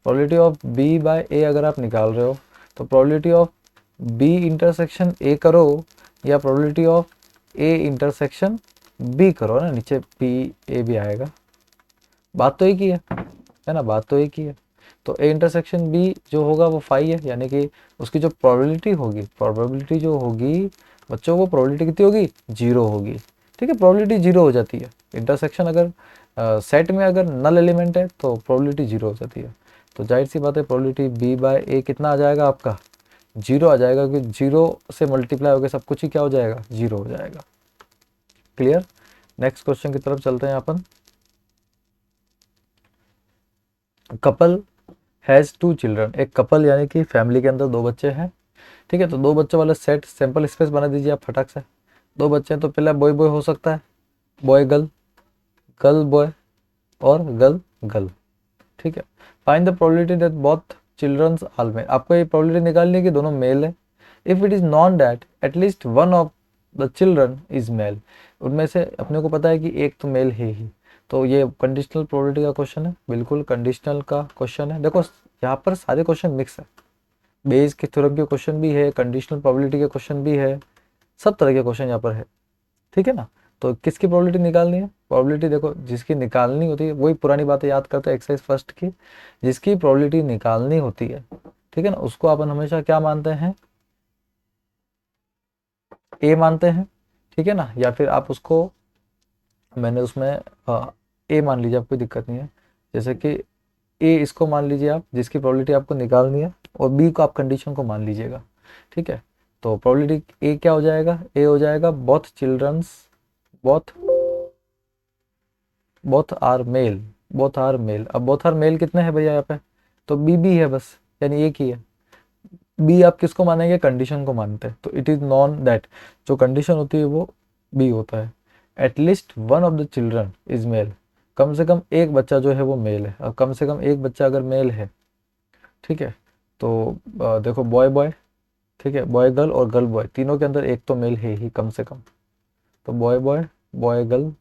probability of B by A अगर आप निकाल रहे हो तो probability of B intersection A करो या probability of A intersection B करो ना, नीचे पी ए भी आएगा। बात तो एक ही है ना, बात तो एक ही है। तो ए इंटरसेक्शन बी जो होगा वो 5 है, यानी कि उसकी जो प्रोबेबिलिटी होगी, प्रोबेबिलिटी जो होगी बच्चों, वो प्रोबेबिलिटी कितनी होगी, 0 होगी, ठीक है। प्रोबेबिलिटी 0 हो जाती है, इंटरसेक्शन अगर सेट में अगर नल एलिमेंट है तो प्रोबेबिलिटी 0 हो जाती है। तो जाहिर सी बात है प्रोबेबिलिटी बी बाय ए कितना आ जाएगा आपका, 0 आ जाएगा, क्योंकि 0 से मल्टीप्लाई होकर सब कुछ ही क्या हो जाएगा, 0 हो जाएगा। क्लियर। नेक्स्ट क्वेश्चन की तरफ चलते हैं अपन। कपल हैज़ 2 चिल्ड्रन, एक कपल यानी कि फैमिली के अंदर 2 बच्चे हैं, ठीक है। तो 2 बच्चों वाले सेट सैंपल स्पेस बना दीजिए आप फटाक से। 2 बच्चे हैं तो पहला बॉय बॉय हो सकता है, बॉय गर्ल, गर्ल बॉय और गर्ल गर्ल, ठीक है। Find the probability that both childrens are male, आपको ये प्रोबेबिलिटी निकालनी है कि दोनों मेल है। If it is known that at least one of the children is male, उनमें से अपने को पता है कि एक तो मेल है ही। तो ये कंडीशनल प्रोबेबिलिटी का क्वेश्चन है, बिल्कुल कंडीशनल का क्वेश्चन है। देखो यहाँ पर सारे क्वेश्चन मिक्स है, बेस के थ्योरम के क्वेश्चन भी है, कंडीशनल प्रोबेबिलिटी के क्वेश्चन भी है, सब तरह के क्वेश्चन यहाँ पर है, ठीक है ना। तो किसकी प्रोबेबिलिटी निकालनी है, प्रोबेबिलिटी देखो जिसकी निकालनी होती है, वही पुरानी बातें याद करते हैं एक्सरसाइज फर्स्ट की, जिसकी प्रोबेबिलिटी निकालनी होती है, ठीक है ना, उसको अपन हमेशा क्या मानते हैं, ए मानते हैं, ठीक है ना। या फिर आप उसको, मैंने उसमें ए मान लीजिए, आप कोई दिक्कत नहीं है। जैसे कि ए इसको मान लीजिए आप, जिसकी प्रोबेबिलिटी आपको निकालनी है, और बी को आप कंडीशन को मान लीजिएगा, ठीक है। तो प्रोबेबिलिटी ए क्या हो जाएगा, ए हो जाएगा both childrens, both both are male, both are male. अब बोथ आर मेल कितने हैं भैया यहाँ पे, तो बी बी है बस, यानी एक ही है। बी आप किसको मानेंगे, कंडीशन को मानते हैं। तो इट इज नॉन दैट, जो कंडीशन होती है वो बी होता है। At least one of the children is male, कम से कम एक बच्चा जो है वो मेल है, और कम से कम एक बच्चा अगर मेल है, ठीक है। तो देखो बॉय बॉय, ठीक है, बॉय गर्ल और गर्ल बॉय, तीनों के अंदर एक तो मेल है ही कम से कम। तो बॉय बॉय, बॉय गर्ल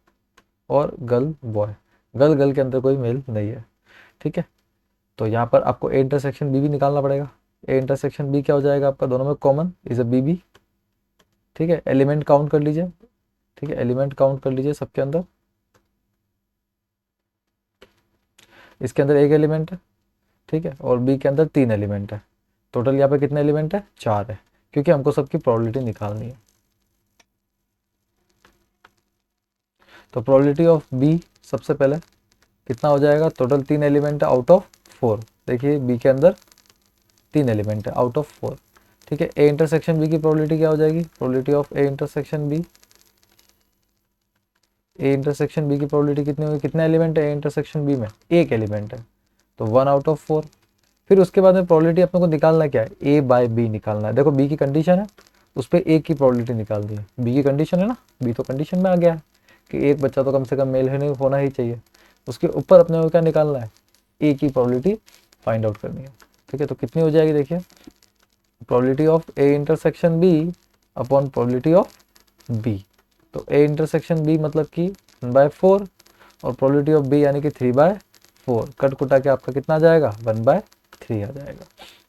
और गर्ल बॉय, गर्ल गर्ल के अंदर कोई मेल नहीं है, ठीक है। तो यहाँ पर आपको ए इंटरसेक्शन बी भी निकालना पड़ेगा। ए इंटरसेक्शन बी क्या हो जाएगा आपका, दोनों में common is a B B, ठीक है। एलिमेंट काउंट कर लीजिए, ठीक है, एलिमेंट काउंट कर लीजिए सबके अंदर। इसके अंदर एक एलिमेंट है, ठीक है, और बी के अंदर 3 एलिमेंट है। टोटल यहाँ पे कितने एलिमेंट है, 4 है, क्योंकि हमको सबकी प्रोबेबिलिटी निकालनी है। तो प्रोबेबिलिटी ऑफ बी सबसे पहले कितना हो जाएगा, टोटल 3 एलिमेंट है आउट ऑफ 4। देखिए बी के अंदर 3 एलिमेंट है आउट ऑफ 4, ठीक है। ए इंटरसेक्शन बी की प्रोबेबिलिटी क्या हो जाएगी, probability of A intersection B, A intersection B की प्रोबेबिलिटी कितनी होगी, कितने एलिमेंट है ए इंटरसेक्शन बी में, एक एलिमेंट है, तो 1 आउट ऑफ 4। फिर उसके बाद में प्रोबेबिलिटी अपने को निकालना क्या है, ए बाय बी निकालना है। देखो बी की कंडीशन है, उस पर ए की प्रोबेबिलिटी निकालनी है। बी की कंडीशन है ना, बी तो कंडीशन में आ गया है कि एक बच्चा तो कम से कम मेल है, नहीं होना ही चाहिए। उसके ऊपर अपने को क्या निकालना है, ए की प्रोबेबिलिटी फाइंड आउट करनी है, ठीक है। तो कितनी हो जाएगी, देखिए probability of A intersection B upon probability of B. तो ए इंटरसेक्शन बी मतलब कि 1/4, और प्रोबेबिलिटी ऑफ बी यानी कि 3/4, कट कुटा के आपका कितना आ जाएगा 1/3 आ जाएगा।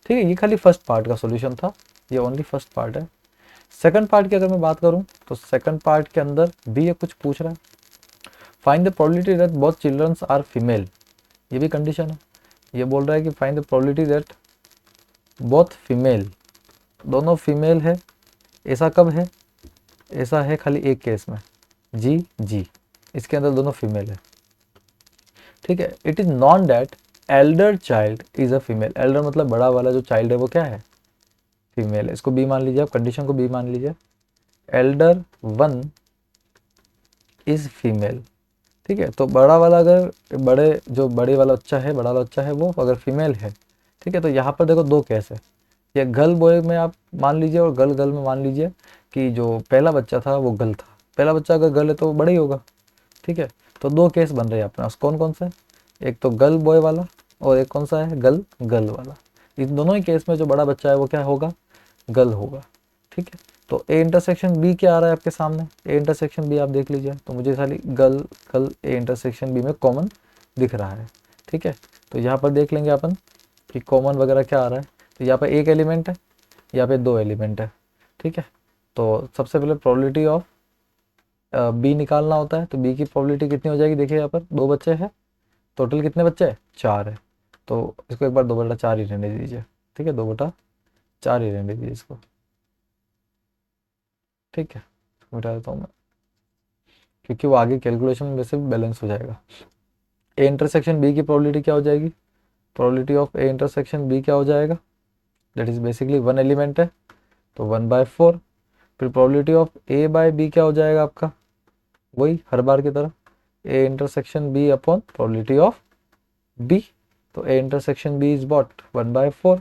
ठीक है, ये खाली फर्स्ट पार्ट का सॉल्यूशन था, ये ओनली फर्स्ट पार्ट है। सेकंड पार्ट की अगर मैं बात करूं तो सेकंड पार्ट के अंदर भी ये कुछ पूछ रहा है, find the probability that both childrens are female, ये भी कंडीशन है। ये बोल रहा है कि find the probability that both female, दोनों फीमेल है, ऐसा कब है, ऐसा है खाली एक केस में, जी, इसके अंदर दोनों फीमेल है। ठीक है, it is known that Elder child is a female, Elder मतलब बड़ा वाला जो चाइल्ड है वो क्या है, फीमेल है। इसको बी मान लीजिए आप, कंडीशन को बी मान लीजिए, एल्डर 1 इज फीमेल। ठीक है, तो बड़ा वाला अगर बड़े वाला बच्चा है, बड़ा वाला बच्चा है वो अगर फीमेल है, ठीक है, तो यहाँ पर देखो दो केस है, या गर्ल बॉय में आप मान लीजिए और गर्ल गर्ल में मान लीजिए कि जो पहला बच्चा था वो गर्ल था, पहला बच्चा अगर गर्ल है तो वो बड़ा ही होगा। ठीक है, तो दो केस बन रहे हैं अपने पास, कौन कौन सा है, एक तो गर्ल बॉय वाला और एक कौन सा है गर्ल गर्ल वाला। इन दोनों ही केस में जो बड़ा बच्चा है वो क्या होगा, गर्ल होगा। ठीक है, तो ए इंटरसेक्शन बी क्या आ रहा है आपके सामने, ए इंटरसेक्शन बी आप देख लीजिए, तो मुझे खाली girl girl A intersection B में कॉमन दिख रहा है। ठीक है, तो यहाँ पर देख लेंगे अपन कि कॉमन वगैरह क्या आ रहा है, तो यहाँ पर एक एलिमेंट है, यहाँ पे दो एलिमेंट है। ठीक है, तो सबसे पहले प्रोबेबिलिटी ऑफ बी निकालना होता है, तो बी की प्रोबेबिलिटी कितनी हो जाएगी, देखिए यहाँ पर दो बच्चे हैं, टोटल कितने बच्चे हैं 4 है, तो इसको एक बार 2/4 ही रहने दीजिए। ठीक है, 2/4 ही रहने दीजिए इसको। ठीक है, मिटा देता हूँ मैं, क्योंकि वो आगे कैलकुलेशन में वैसे भी बैलेंस हो जाएगा। ए इंटरसेक्शन बी की प्रोबेबिलिटी क्या हो जाएगी, probability of A intersection B क्या हो जाएगा, दैट इज बेसिकली 1 एलिमेंट है तो 1/4। फिर probability of A by B क्या हो जाएगा आपका, वही हर बार की तरह A intersection B upon probability of B, तो A intersection B is what 1/4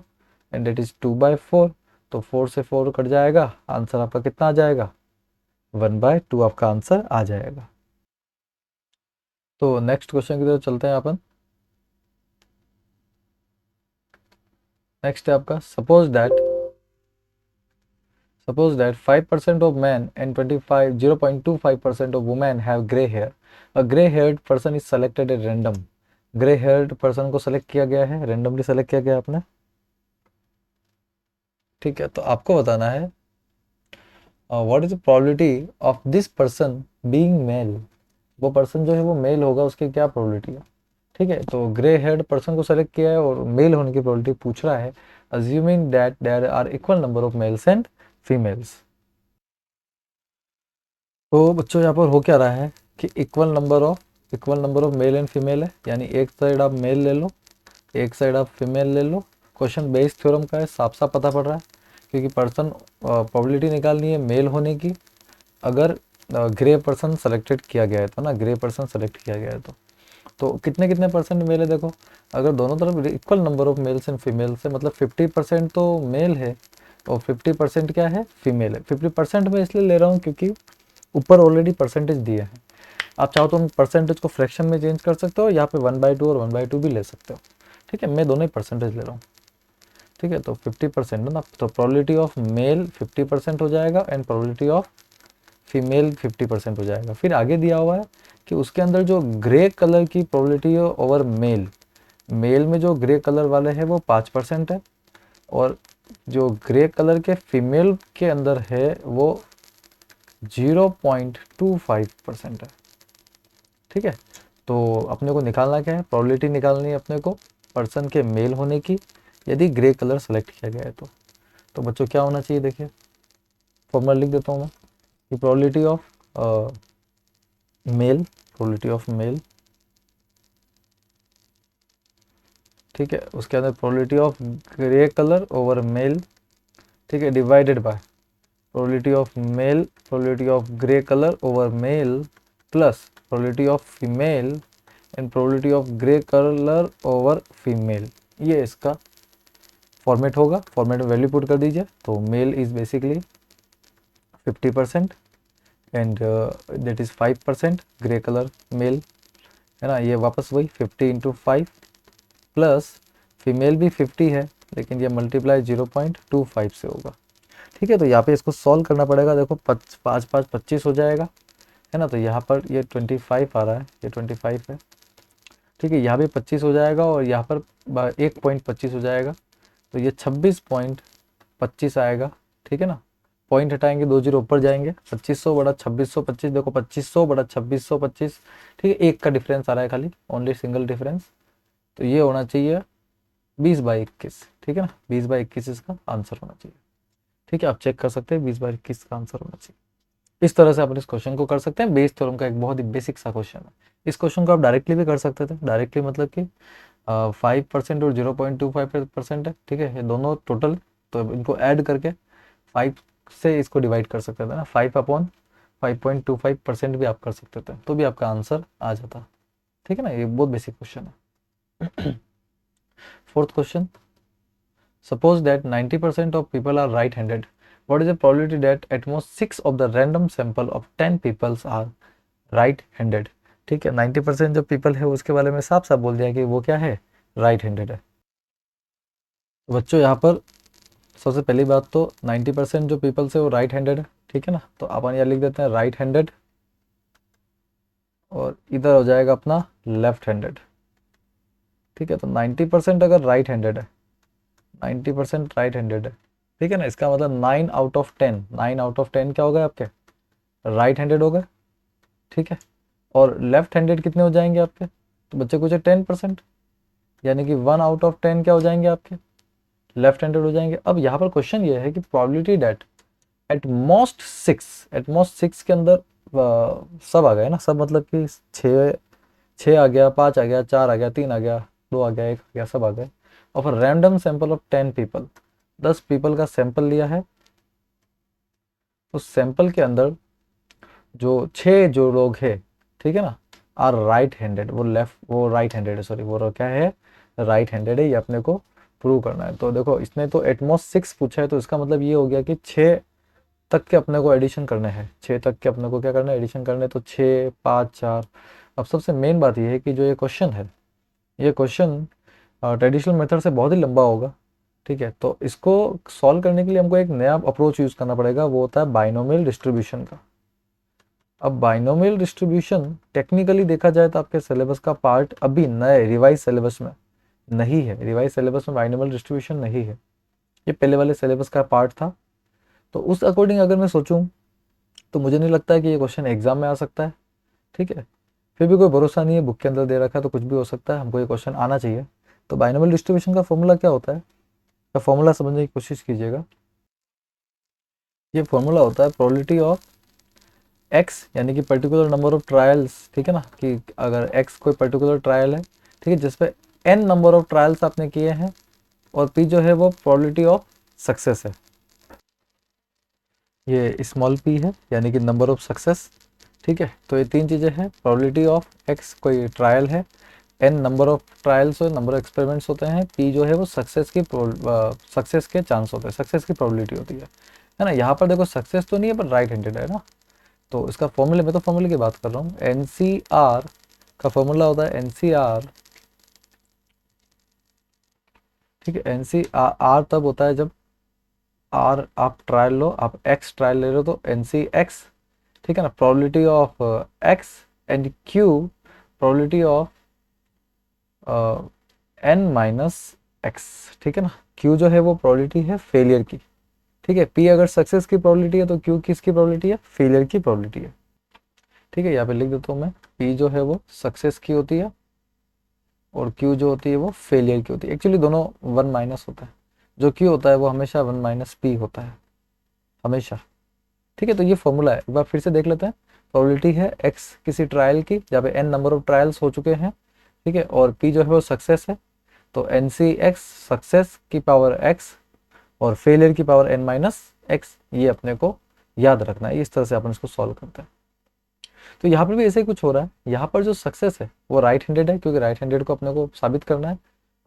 and that is 2/4, तो 4 से 4 कट जाएगा, आंसर आपका कितना आ जाएगा 1/2 आपका आंसर आ जाएगा। तो नेक्स्ट क्वेश्चन की तरफ चलते हैं अपन। नेक्स्ट है आपका, suppose that 5% of man and 0.25% of women have grey hair, a grey haired person is selected at random, grey haired person को सेलेक्ट किया गया है, रैंडमली सेलेक्ट किया गया आपने। ठीक है, तो आपको बताना है what is the probability of this person being male, वो पर्सन जो है वो मेल होगा, उसकी क्या प्रोबेबिलिटी है। ठीक है, तो ग्रे हेयर्ड पर्सन को सेलेक्ट किया है और मेल होने की प्रोबेबिलिटी पूछ रहा है, assuming that there are equal number of males and females. तो बच्चों यहाँ पर हो क्या रहा है कि equal number of male and female है, यानी एक साइड आप मेल ले लो, एक साइड आप फीमेल ले लो। क्वेश्चन बेस्ड थ्योरम का है, साफ साफ पता पड़ रहा है, क्योंकि पर्सन प्रोबेबिलिटी निकालनी है मेल होने की, अगर ग्रे पर्सन सेलेक्टेड किया गया है तो ना, ग्रे पर्सन सेलेक्ट किया गया है तो कितने कितने परसेंट मेल है देखो, अगर दोनों तरफ equal number of males and females है, मतलब 50% तो मेल है और 50% क्या है फीमेल है। 50% में इसलिए ले रहा हूँ क्योंकि ऊपर ऑलरेडी परसेंटेज दिया है, आप चाहो तो हम परसेंटेज को फ्रैक्शन में चेंज कर सकते हो, यहाँ पे 1/2 और 1/2 भी ले सकते हो। ठीक है, मैं दोनों ही परसेंटेज ले रहा हूँ। ठीक है, तो 50% ना, तो प्रोबेबिलिटी ऑफ मेल 50% हो जाएगा एंड प्रोबेबिलिटी ऑफ फीमेल 50% हो जाएगा। फिर आगे दिया हुआ है कि उसके अंदर जो ग्रे कलर की प्रोबेबिलिटी है ओवर मेल, मेल में जो ग्रे कलर वाले हैं वो 5% है और जो ग्रे कलर के फीमेल के अंदर है वो 0.25% है। ठीक है, तो अपने को निकालना क्या है, प्रोबेबिलिटी निकालनी है अपने को पर्सन के मेल होने की, यदि ग्रे कलर सेलेक्ट किया गया है तो बच्चों क्या होना चाहिए, देखिए फॉर्मूला लिख देता हूँ मैं कि प्रोबेबिलिटी ऑफ मेल, ठीक है, उसके अंदर probability of grey colour over male, ठीक है, divided by probability of male, probability of grey colour over male plus probability of female and probability of grey colour over female. ये इसका format होगा, format में वैल्यू पुट कर दीजिए, तो male is basically 50% and that is 5% grey colour male, है ना, ये वापस वही 50 × 5 प्लस फीमेल भी 50 है लेकिन ये मल्टीप्लाई 0.25 से होगा। ठीक है, तो यहाँ पे इसको सॉल्व करना पड़ेगा, देखो 5 5 25 हो जाएगा, है ना। तो यहाँ पर ये 25 आ रहा है, ये 25 है, ठीक है। यहाँ भी 25 हो जाएगा और यहाँ पर 1.25 हो जाएगा, तो ये 26.25 आएगा, ठीक है ना। पॉइंट हटाएंगे, 2 जीरो ऊपर जाएंगे, 2500 बड़ा 2625, देखो 2500 बड़ा 2625, ठीक है। एक का डिफरेंस आ रहा है खाली, ओनली सिंगल डिफरेंस। तो ये होना चाहिए 20/21, ठीक है ना। 20/21 इसका आंसर होना चाहिए, ठीक है। आप चेक कर सकते हैं 20/21 का आंसर होना चाहिए। इस तरह से आप इस क्वेश्चन को कर सकते हैं। बेस थ्योरम का एक बहुत ही बेसिक सा क्वेश्चन है। इस क्वेश्चन को आप डायरेक्टली भी कर सकते थे। डायरेक्टली मतलब कि 5% और 0.25% है, ठीक है। ये दोनों टोटल, तो इनको ऐड करके 5 से इसको डिवाइड कर सकते थे ना। 5/5.25% भी आप कर सकते थे, तो भी आपका आंसर आ जाता, ठीक है ना। ये बहुत बेसिक क्वेश्चन है। Fourth question, suppose that 90% of people are right handed, what is the probability that at most 6 of the random sample of 10 peoples are right handed। ठीक है, 90% जो पीपल है उसके बारे में साफ साफ बोल दिया कि वो क्या है, राइट हैंडेड है। बच्चों यहाँ पर सबसे पहली बात तो 90% जो पीपल्स है वो राइट हैंडेड है, ठीक है ना। तो अपन यहाँ लिख देते हैं राइट हैंडेड, और इधर हो जाएगा अपना लेफ्ट हैंडेड, ठीक है। तो 90% अगर राइट हैंडेड है, 90% राइट हैंडेड है, ठीक है ना। इसका मतलब 9 आउट ऑफ 10, 9 आउट ऑफ 10 क्या हो गए आपके, राइट हैंडेड हो गए, ठीक है। और लेफ्ट हैंडेड कितने हो जाएंगे आपके, तो बच्चे कुछ 10%, यानी कि 1 आउट ऑफ 10 क्या हो जाएंगे आपके, लेफ्ट हैंडेड हो जाएंगे। अब यहाँ पर क्वेश्चन ये है कि probability that at most 6, at most 6 के अंदर सब आ गए ना, सब मतलब कि 6 आ गया, 5 आ गया, 4 आ गया, 3 आ गया, 2 आ गया, 1 आ गया, सब आ गए। और फिर random sample of 10 people, 10 people का सैंपल लिया है। उस सैंपल के अंदर जो 6 जो लोग हैं, ठीक है ना, आर राइट हैंडेड, वो राइट हैंडेड है, सॉरी वो क्या है, राइट हैंडेड है। ये अपने को प्रूव करना है। तो देखो इसने तो एटमोस्ट 6 पूछा है, तो इसका मतलब ये हो गया कि 6 तक के अपने को एडिशन करने हैं, 6 तक के अपने को क्या करना है, एडिशन करने। तो 6, 5, 4। अब सबसे मेन बात ये है कि जो ये क्वेश्चन है, ये क्वेश्चन ट्रेडिशनल मेथड से बहुत ही लंबा होगा, ठीक है। तो इसको सॉल्व करने के लिए हमको एक नया अप्रोच यूज़ करना पड़ेगा, वो होता है बाइनोमियल डिस्ट्रीब्यूशन का। अब बाइनोमियल डिस्ट्रीब्यूशन टेक्निकली देखा जाए तो आपके सिलेबस का पार्ट अभी नए रिवाइज सिलेबस में नहीं है। रिवाइज सिलेबस में बाइनोमियल डिस्ट्रीब्यूशन नहीं है, ये पहले वाले सिलेबस का पार्ट था। तो उस अकॉर्डिंग अगर मैं सोचूं तो मुझे नहीं लगता है कि ये क्वेश्चन एग्जाम में आ सकता है, ठीक है। फिर भी कोई भरोसा नहीं है, बुक के अंदर दे रखा है तो कुछ भी हो सकता है, हमको ये क्वेश्चन आना चाहिए। तो बाइनोमियल डिस्ट्रीब्यूशन का फॉर्मूला क्या होता है, का फॉर्मूला समझने की कोशिश कीजिएगा। ये फॉर्मूला होता है प्रोबेबिलिटी ऑफ एक्स, यानी कि पर्टिकुलर नंबर ऑफ ट्रायल्स, ठीक है ना। कि अगर एक्स कोई पर्टिकुलर ट्रायल है, ठीक है, जिसपे एन नंबर ऑफ ट्रायल्स आपने किए हैं, और पी जो है वो प्रोबेबिलिटी ऑफ सक्सेस है। ये स्मॉल पी है, यानी कि नंबर ऑफ सक्सेस, ठीक है। तो ये 3 चीज़ें हैं, प्रोबेबिलिटी ऑफ एक्स कोई ट्रायल है, एन नंबर ऑफ ट्रायल्स हो, नंबर ऑफ एक्सपेरिमेंट्स होते हैं, पी जो है वो सक्सेस के चांस होते हैं, सक्सेस की प्रोबेबिलिटी होती है ना। यहाँ पर देखो सक्सेस तो नहीं है पर राइट हैंडेड है ना। तो इसका फॉर्मूले, मैं तो फॉर्मूले की बात कर रहा हूँ, एनसीआर का फॉर्मूला होता है एनसीआर, ठीक है। एनसीआर तब होता है जब आर आप ट्रायल लो, आप एक्स ट्रायल ले रहे हो, तो एनसी एक्स, ठीक है ना। Probability of x and q probability of n minus x, ठीक है ना। क्यू जो है वो प्रोबेबिलिटी है फेलियर की, ठीक है। पी अगर सक्सेस की प्रोबेबिलिटी है तो क्यू किसकी प्रोबेबिलिटी है, फेलियर की प्रोबेबिलिटी है, ठीक है। यहाँ पे लिख देता हूँ मैं, पी जो है वो सक्सेस की होती है और क्यू जो होती है वो फेलियर की होती है। एक्चुअली दोनों 1 माइनस होता है, जो क्यू होता है वो हमेशा 1 माइनस पी होता है, हमेशा, ठीक है। तो ये फॉर्मूला है, एक बार फिर से देख लेते हैं। प्रोबेबिलिटी है एक्स किसी ट्रायल की जहाँ पे एन नंबर ऑफ ट्रायल्स हो चुके हैं, ठीक है, और पी जो है वो सक्सेस है। तो एन सी एक्स सक्सेस की पावर एक्स और फेलियर की पावर एन माइनस एक्स, ये अपने को याद रखना है। इस तरह से अपन इसको सॉल्व करते हैं। तो यहाँ पर भी ऐसे ही कुछ हो रहा है। यहाँ पर जो सक्सेस है वो राइट हैंडेड है, क्योंकि राइट हैंडेड को अपने को साबित करना है,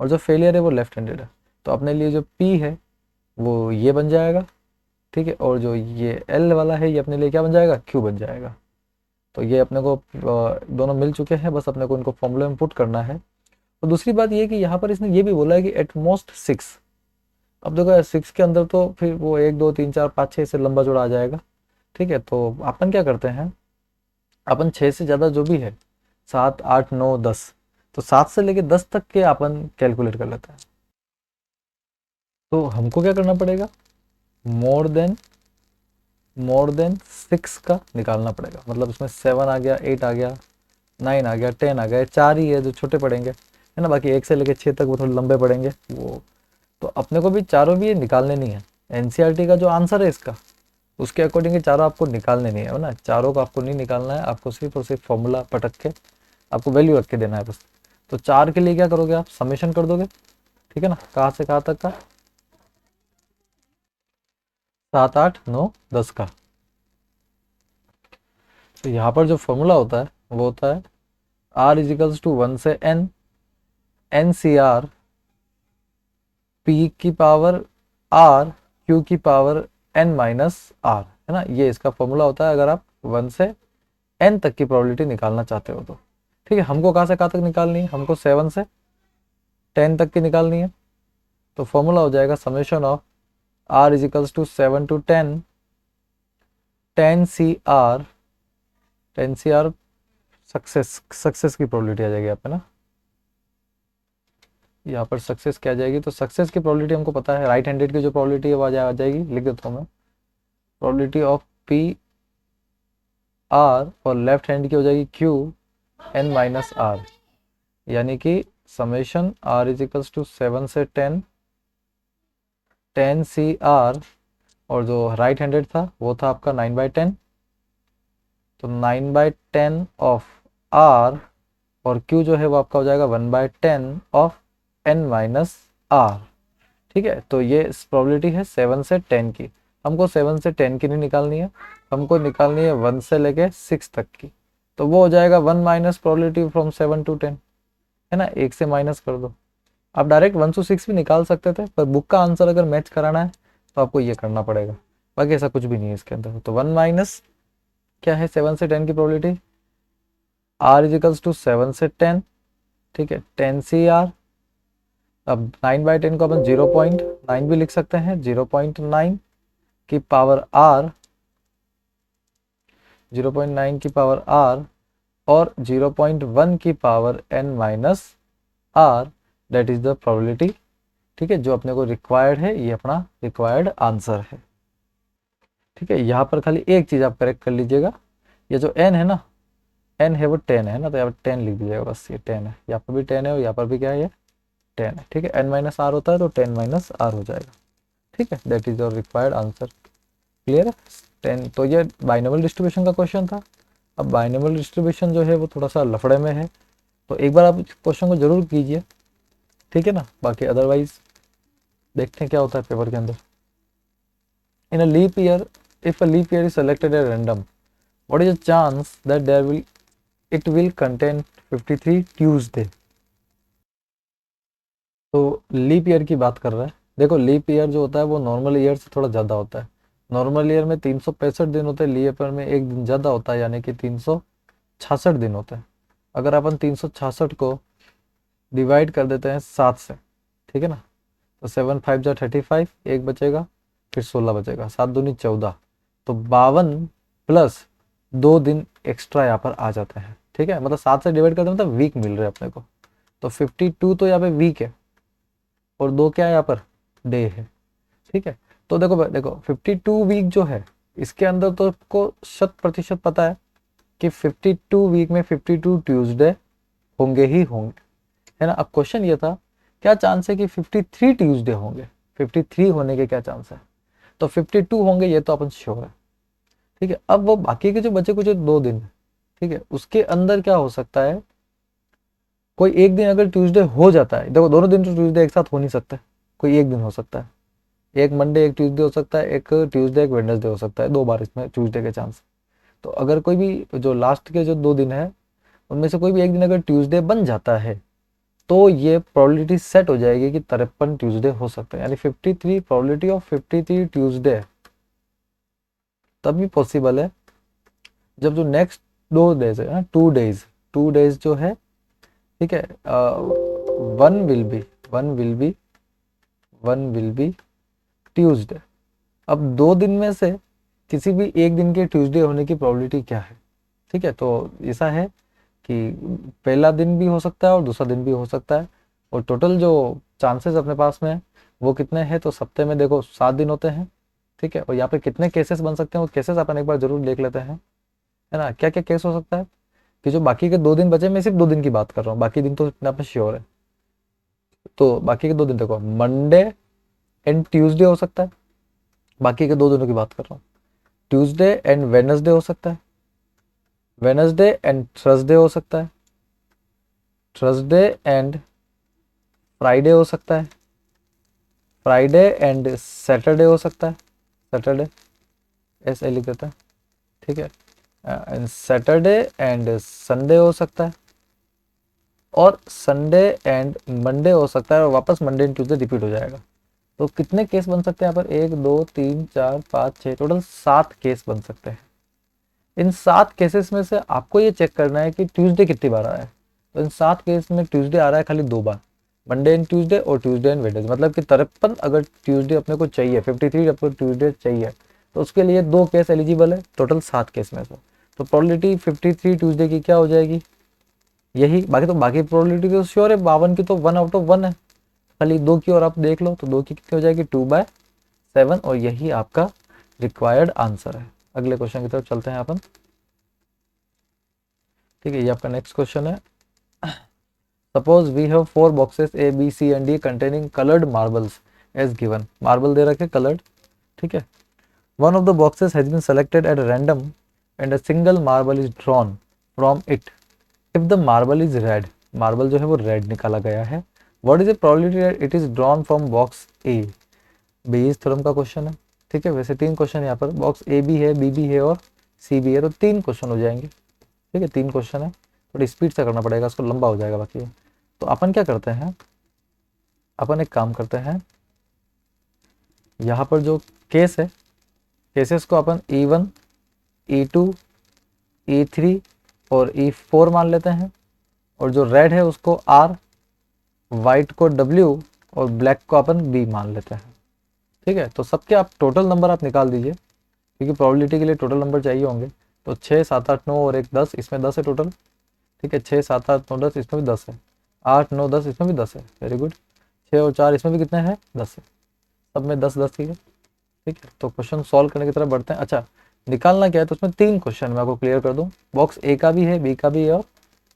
और जो फेलियर है वो लेफ्ट हैंडेड है। तो अपने लिए जो पी है वो ये बन जाएगा, ठीक है, और जो ये एल वाला है ये अपने लिए क्या बन जाएगा, क्यू बन जाएगा। तो ये अपने को दोनों मिल चुके हैं, बस अपने को इनको फॉर्मूले में पुट करना है। और दूसरी बात ये कि यहाँ पर इसने ये भी बोला है कि एट मोस्ट 6। अब देखो 6 के अंदर तो फिर वो 1 2 3 4 5 6 से लंबा जोड़ा आ जाएगा, ठीक है। तो अपन क्या करते हैं, अपन 6 से ज़्यादा जो भी है, 7, 8, 9, 10, तो 7 से लेके 10 तक के अपन कैलकुलेट कर लेते हैं। तो हमको क्या करना पड़ेगा, मोर देन 6 का निकालना पड़ेगा। मतलब इसमें 7 आ गया, 8 आ गया, 9 आ गया, 10 आ गया, 4 ही है जो छोटे पड़ेंगे, है ना। बाकी 1 से लेके 6 तक वो थोड़े लंबे पड़ेंगे वो। तो अपने को भी चारों भी ये निकालने नहीं है। एनसीईआरटी का जो आंसर है इसका, उसके अकॉर्डिंग ये चारों आपको निकालने नहीं है ना। चारों को आपको नहीं निकालना है, आपको सिर्फ और सिर्फ फॉर्मूला पटक के आपको वैल्यू रख के देना है बस। तो 4 के लिए क्या करोगे आप, समेशन कर दोगे, ठीक है ना। कहाँ से कहाँ तक का, 7, 8, 9, 10 का। तो यहाँ पर जो फॉर्मूला होता है वो होता है R इजिकल्स टू 1 से n सी आर पी की पावर r q की पावर n माइनस r, है ना। ये इसका फॉर्मूला होता है अगर आप 1 से n तक की प्रोबेबिलिटी निकालना चाहते हो तो। ठीक है, हमको कहाँ से कहाँ तक निकालनी है, हमको 7 से 10 तक की निकालनी है। तो फॉर्मूला हो जाएगा summation of r is equals to 7 to 10 10 C r success की प्रोबेबिलिटी आ जाएगी यहाँ पे ना। यहाँ पर सक्सेस क्या आ जाएगी, तो सक्सेस की प्रोबेबिलिटी हमको पता है, राइट हैंडेड की जो प्रोबेबिलिटी है वो आ जाएगी, लिख देता हूँ मैं। प्रोबेबिलिटी ऑफ पी आर और लेफ्ट हैंड की हो जाएगी क्यू एन माइनस आर, यानी कि समेशन आर इजिकल्स टू 7 से 10 सी आर, और जो राइट हैंडेड था वो था आपका 9/10, तो 9/10 ऑफ आर, और क्यू जो है वो आपका हो जाएगा 1/10 ऑफ एन माइनस आर। ठीक है, तो ये प्रोबेबिलिटी है 7 से 10 की। हमको 7 से 10 की नहीं निकालनी है, हमको निकालनी है 1 से लेके 6 तक की। तो वो हो जाएगा 1 माइनस प्रोबेबिलिटी फ्रॉम 7 to 10, है ना। 1 से माइनस कर दो। आप डायरेक्ट 1 to 6 भी निकाल सकते थे, पर बुक का आंसर अगर मैच कराना है तो आपको ये करना पड़ेगा। बाकी ऐसा कुछ भी नहीं है इसके अंदर। तो 1 माइनस क्या है 7 से 10 की प्रोबेबिलिटी, आर इजिकल्स टू 7 से 10, ठीक है, 10 सी आर। अब 9/10 को अपन 0.9 भी लिख सकते हैं, 0.9 की पावर आर, 0.9 की पावर आर और 0.1 की power n minus r, that is the probability. ठीक है, जो अपने को रिक्वायर्ड है, ये अपना रिक्वायर्ड आंसर है। ठीक है, यहाँ पर खाली एक चीज आप करेक्ट कर लीजिएगा, ये जो एन है ना, एन है वो 10 है ना, तो यहाँ पर 10 लिख दीजिएगा बस। ये 10 है, यहाँ पर भी 10 है और यहाँ पर भी क्या है, ये 10 है। ठीक है, एन माइनस आर होता है तो 10 माइनस आर हो जाएगा। ठीक है, that is your required answer. Clear है। 10, तो ये बाइनोमियल डिस्ट्रीब्यूशन का क्वेश्चन था। अब बाइनोमियल डिस्ट्रीब्यूशन जो है वो थोड़ा सा लफड़े में है, तो एक बार आप क्वेश्चन को जरूर कीजिए, ठीक है ना। बाकी अदरवाइज देखते हैं क्या होता है पेपर के अंदर। In a leap year, if a leap year is selected at random, what is the chance that there it will contain 53 Tuesday. तो लीप ईयर की बात कर रहा है। देखो, लीप ईयर जो होता है वो नॉर्मल ईयर से थोड़ा ज़्यादा होता है। नॉर्मल ईयर में 365 दिन होते हैं, लीप ईयर में एक दिन ज़्यादा होता है, यानी कि 366 दिन होते हैं। अगर अपन 366 को डिवाइड कर देते हैं 7 से, ठीक है ना, तो 7 5 जा 35, एक बचेगा, फिर 16 बचेगा, 7 दूनी 14, तो 52 प्लस 2 दिन एक्स्ट्रा यहाँ पर आ जाते हैं। ठीक है, मतलब 7 से डिवाइड करते हैं मतलब वीक मिल रहे हैं अपने को। तो 52 तो यहाँ पे वीक है, और 2 क्या है यहाँ पर, डे है। ठीक है, तो देखो देखो 52 वीक जो है, इसके अंदर तो आपको 100% पता है कि 52 वीक में 52 ट्यूसडे होंगे ही होंगे, है ना। अब क्वेश्चन ये था, क्या चांस है कि 53 ट्यूसडे होंगे, 53 होने के क्या चांस है। तो 52 होंगे ये तो अपन श्योर है। ठीक है, अब वो बाकी के जो बचे कुछ 2 दिन, ठीक है, उसके अंदर क्या हो सकता है, कोई एक दिन अगर ट्यूसडे हो जाता है, देखो दोनों दिन तो ट्यूसडे एक साथ हो नहीं सकता, कोई एक दिन हो सकता है, एक मंडे एक ट्यूसडे हो सकता है, एक ट्यूसडे एक वेडनेसडे हो सकता है, 2 बार इसमें ट्यूसडे के चांस। तो अगर कोई भी जो लास्ट के जो 2 दिन है उनमें से कोई भी एक दिन अगर ट्यूसडे बन जाता है, तो ये प्रोबेबिलिटी सेट हो जाएगी कि 53 ट्यूसडे हो सकते हैं, यानी 53 प्रोबेबिलिटी ऑफ 53 ट्यूसडे तभी पॉसिबल है जब जो नेक्स्ट 2 डेज है ना, 2 डेज जो है, ठीक है, वन विल बी ट्यूसडे। अब 2 दिन में से किसी भी एक दिन के ट्यूसडे होने की प्रोबेबिलिटी क्या है, ठीक है, तो ऐसा है कि पहला दिन भी हो सकता है और दूसरा दिन भी हो सकता है, और टोटल जो चांसेस अपने पास में है वो कितने हैं, तो सप्ते में देखो 7 दिन होते हैं। ठीक है, और यहाँ पे कितने केसेस बन सकते हैं वो केसेस अपन एक बार जरूर देख लेते हैं, है ना। क्या क्या केस हो सकता है कि जो बाकी के 2 दिन बचे, मैं सिर्फ 2 दिन की बात कर रहा हूँ, बाकी दिन तो अपने आप में श्योर है। तो बाकी के 2 दिन देखो, मंडे एंड ट्यूसडे हो सकता है, बाकी के 2 दिनों की बात कर रहा हूँ। ट्यूसडे एंड वेडनेसडे हो सकता है, वेडनेसडे एंड थर्सडे हो सकता है, थर्सडे एंड फ्राइडे हो सकता है, फ्राइडे एंड सैटरडे हो सकता है, सैटरडे ऐसे लिख देता है। ठीक है, एंड सैटरडे एंड संडे हो सकता है, और संडे एंड मंडे हो सकता है, और वापस मंडे एंड ट्यूसडे रिपीट हो जाएगा। तो कितने केस बन सकते हैं यहाँ पर, 1 2 3 4 5 6, टोटल 7 केस बन सकते हैं। इन 7 केसेस में से आपको ये चेक करना है कि ट्यूसडे कितनी बार आया है। तो इन 7 केस में ट्यूसडे आ रहा है खाली 2 बार, मंडे एंड ट्यूसडे और ट्यूसडे एंड वेडनेसडे, मतलब कि 53 अगर ट्यूसडे अपने को चाहिए, 53 अपने को ट्यूसडे चाहिए, तो उसके लिए 2 केस एलिजिबल है टोटल 7 केस में से। तो प्रोबेबिलिटी 53 ट्यूसडे की क्या हो जाएगी, यही। बाकी तो बाकी प्रोबेबिलिटी तो श्योर है, 52 की तो 1/1 है, खाली 2 की और आप देख लो, तो 2 की कितनी हो जाएगी, 2/7, और यही आपका रिक्वायर्ड आंसर है। अगले क्वेश्चन की तरफ चलते हैं अपन। ठीक है, ये आपका नेक्स्ट क्वेश्चन है। Suppose we have 4 boxes A B C and D containing coloured marbles as given. Marble दे रखे कलर्ड, ठीक है। One of the boxes has been selected at random and a single marble is drawn from it. If the marble is red, marble जो है वो red निकाला गया है, what is the probability that it is drawn from box A. Bayes theorem का question है। ठीक है, वैसे 3 क्वेश्चन यहाँ पर, बॉक्स ए भी है, बी भी है और सी भी है, तो 3 क्वेश्चन हो जाएंगे। ठीक है, 3 क्वेश्चन है, थोड़ी स्पीड से करना पड़ेगा, इसको लंबा हो जाएगा बाकी। तो अपन क्या करते हैं, अपन एक काम करते हैं, यहाँ पर जो केस है, केसेस को अपन E1 E2 E3 और E4 मान लेते हैं, और जो रेड है उसको R, वाइट को W और ब्लैक को अपन B मान लेते हैं। ठीक है, तो सबके आप टोटल नंबर आप निकाल दीजिए, क्योंकि प्रोबेबिलिटी के लिए टोटल नंबर चाहिए होंगे। तो 6 7 8 9 और 1 10, इसमें 10 है टोटल। ठीक है, 6 7 8 9 10, इसमें भी 10 है, 8 9 10, इसमें भी 10 है, वेरी गुड। 6 और 4, इसमें भी कितने हैं, 10 है, सब में 10 10 ही है। ठीक है, तो क्वेश्चन सॉल्व करने की तरफ बढ़ते हैं। अच्छा, निकालना क्या है, तो उसमें 3 क्वेश्चन मैं आपको क्लियर कर दूं, बॉक्स ए का भी है, बी का भी है और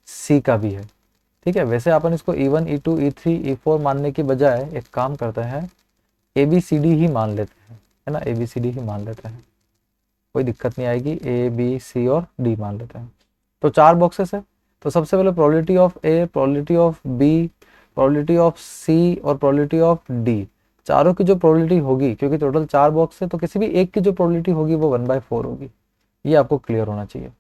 सी का भी है। ठीक है, वैसे अपन इसको E1 E2 E3 E4 मानने की बजाय एक काम करते हैं, ABCD ही मान लेते हैं, है ना, ABCD ही मान लेते हैं, कोई दिक्कत नहीं आएगी, A B C और D मान लेते हैं। तो 4 बॉक्सेस है, तो सबसे पहले probability of A, probability of B, probability of C और प्रोबेबिलिटी ऑफ डी, चारों की जो प्रोबेबिलिटी होगी, क्योंकि टोटल 4 बॉक्स है, तो किसी भी एक की जो प्रोबेबिलिटी होगी वो 1/4 होगी, ये आपको क्लियर होना चाहिए।